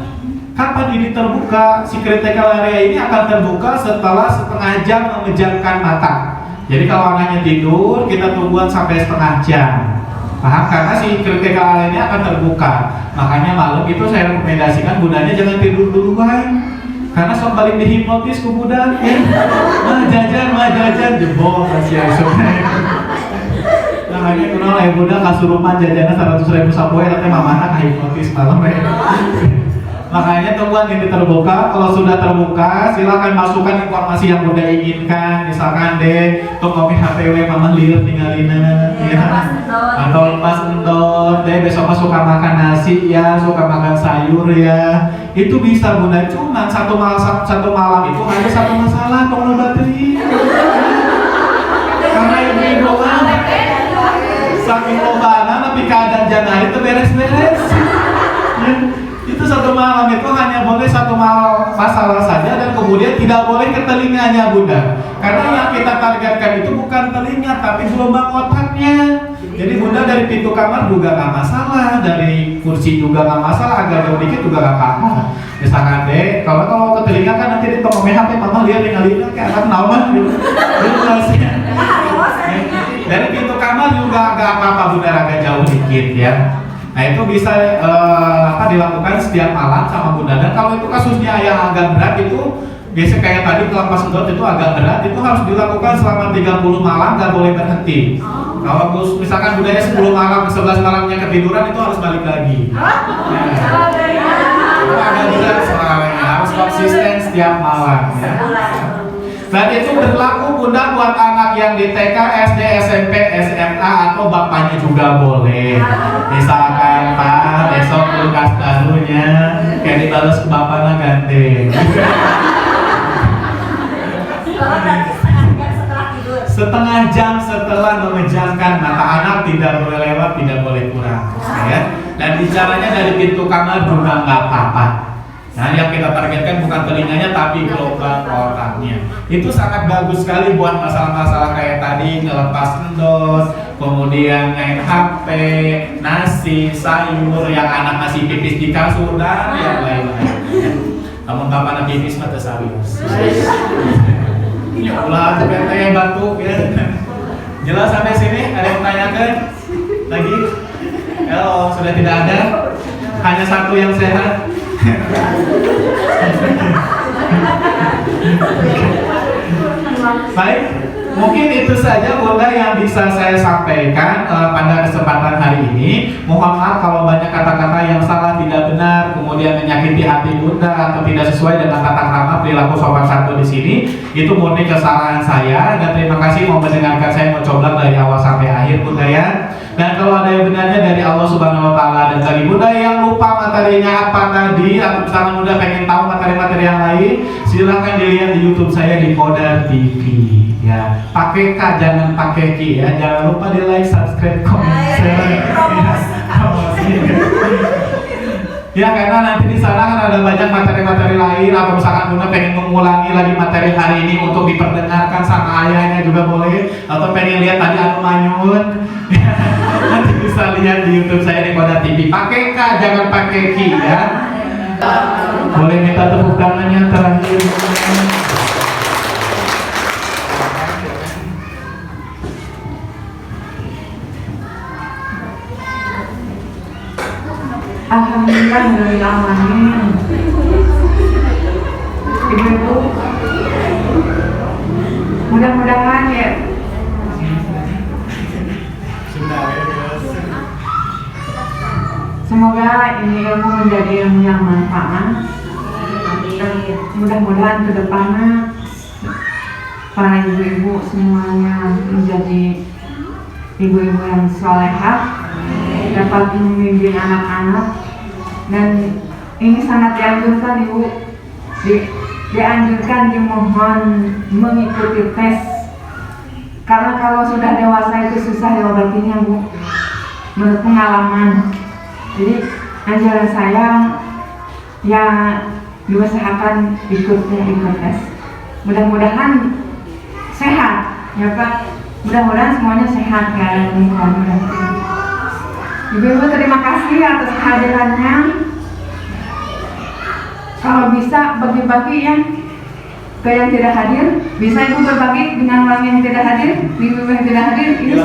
Kapan ini terbuka? Si critical area ini akan terbuka setelah setengah jam memejamkan mata. Jadi kalau anaknya tidur, kita tungguan sampai setengah jam. Paham? Karena si critical area ini akan terbuka. Makanya malam itu saya rekomendasikan bundanya jangan tidur duluan. Karena sok balik dihipnotis ke budak ya. Mah jajan jebol kasih esoknya. Makanya kenal ya budak kasurupan jajannya 100.000 sapoe tapi mamana hipnotis malam ya. Makanya tungguan ini terbuka. Kalau sudah terbuka, silakan masukkan informasi yang bunda inginkan. Misalkan deh, tuh kopi HPW mama liur tinggalina, ya. Atau lepas endor, deh besok suka makan nasi ya, suka makan sayur ya. Itu bisa bunda. Cuma satu malam itu hanya satu masalah, tolong bateri. Karena ibu kan, saking lobana tapi keadaan jangan itu beres-beres. Ya. Itu satu malam itu hanya boleh satu masalah saja dan kemudian tidak boleh ke telinganya bunda, karena yang kita targetkan itu bukan telinga tapi gelombang otaknya. Jadi bunda dari pintu kamar juga nggak masalah, dari kursi juga nggak masalah, agak jauh dikit juga nggak apa-apa. Misalkan deh, kalau ke telinga kan nanti dia toko HP mama lihat tinggalin kayak anak nawan gitu. Dari pintu kamar juga nggak apa-apa bunda, agak jauh dikit ya. Nah itu bisa dilakukan setiap malam sama bunda. Dan kalau itu kasusnya yang agak berat itu biasa kayak tadi kelampas endot itu agak berat, itu harus dilakukan selama 30 malam, nggak boleh berhenti. Kalau misalkan bundanya 10 malam, 11 malamnya ketiduran itu harus balik lagi. Itu agak berat soalnya, harus konsisten setiap malam ya. Dan itu berlaku bunda buat anak yang di TK, SD, SMP, SMA atau bapaknya juga boleh. Misalkan Pak, besok tugas barunya kayak dibalas ke bapaknya gandeng. Setengah jam setelah memejamkan mata anak, tidak boleh lewat, tidak boleh kurang ya. Dan bicaranya dari pintu kamar juga nggak apa-apa. Nah yang kita targetkan bukan telinganya tapi gelombang otaknya. Itu sangat bagus sekali buat masalah-masalah kayak tadi ngelepas endos, kemudian main HP, nasi, sayur, yang anak masih pipis di kasur dan yang lain-lain. Namun bapak anak pipis mah serius. Ya ulah tuh yang bantu ya. Jelas sampai sini? Ada yang menanyakan lagi? Oh sudah tidak ada. Hanya satu yang sehat. Baik, mungkin itu saja bunda yang bisa saya sampaikan pada kesempatan hari ini. Mohon maaf kalau banyak kata-kata yang salah, tidak benar, kemudian menyakiti hati bunda atau tidak sesuai dengan tata krama perilaku sopan santun di sini. Itu murni kesalahan saya dan terima kasih mau mendengarkan saya mencoba dari awal sampai akhir bunda ya. Dan kalau ada yang benarnya dari Allah Subhanahu Wa Taala. Dan dari bunda yang lupa materinya apa tadi atau misalnya bunda pengen tahu materi-materi yang lain, silahkan dilihat di YouTube saya di Kodar TV ya. Pakai K jangan pakai Ki ya. Jangan lupa di like, subscribe, komen, share. Ya karena nanti di sana kan ada banyak materi-materi lain, atau misalkan bunda pengen mengulangi lagi materi hari ini untuk diperdengarkan sama ayahnya juga boleh, atau pengen lihat tadi anu manyun nanti bisa lihat di YouTube saya di Kodar TV. Pakai K jangan pakai Ki ya. Boleh minta tepuk tangan yang terakhir. Alhamdulillahirrahmanirrahim. Ibu-ibu, mudah-mudahan ya semoga ini ilmu menjadi ilmu yang manfaat dan mudah-mudahan ke depannya para ibu-ibu semuanya menjadi ibu-ibu yang salehah, dapat membimbing anak-anak, dan ini sangat dianjurkan ibu, dianjurkan, dimohon mengikuti tes, karena kalau sudah dewasa itu susah diobatinya bu, menurut pengalaman. Jadi anjuran saya ya diusahakan ikut tes, mudah-mudahan sehat ya Pak, mudah-mudahan semuanya sehat, gak ada yang Ibu-ibu terima kasih atas kehadirannya. Kalau bisa bagi-bagi ya ke yang tidak hadir, bisa ibu berbagi dengan orang yang tidak hadir, ibu yang tidak hadir, ini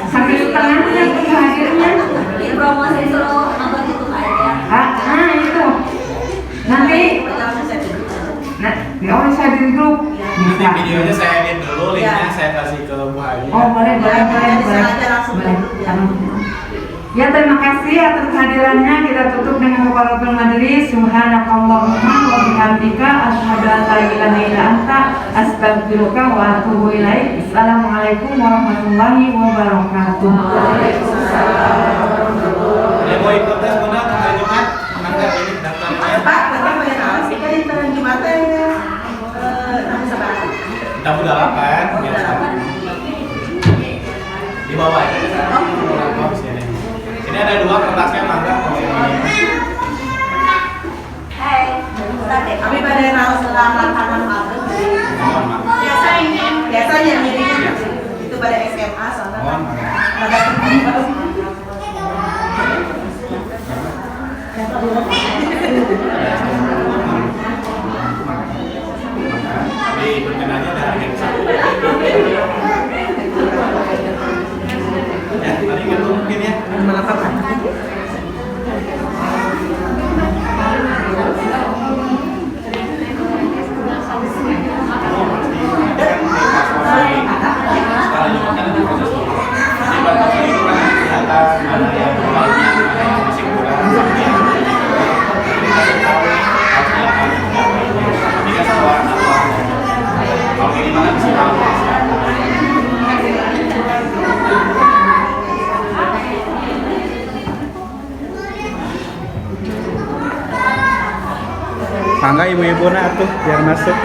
sambil tengahnya hadirnya. Di promosi suruh nonton YouTube aja. Itu nanti saya di grup. Nanti videonya saya edit dulu, linknya saya kasih ke Bu Haji. Oh boleh. Ya terima kasih atas kehadirannya. Kita tutup dengan kafaratul majelis. Subhanakallahumma wa bihamdika asyhadu an la ilaha illa anta astaghfiruka wa atubu ilaik. Assalamualaikum warahmatullahi wabarakatuh. Ada mau ikut tes mana hari Jumat? Mangga ini daftarnya. Pak, kita di Jumatnya sabar. Kita udah lapar, biasa. Di bawah aja. Oh, sini. Ini ada 2 kertasnya, mangga mau yang ini. Kami pada harus selamat tanam maghrib. Biasanya miripnya itu pada SMA soalnya. Ada Di perkenalannya ada yang ya, tadi kan mungkin ya. melakukan. Mangga ibu-ibu nah tuh biar masuk.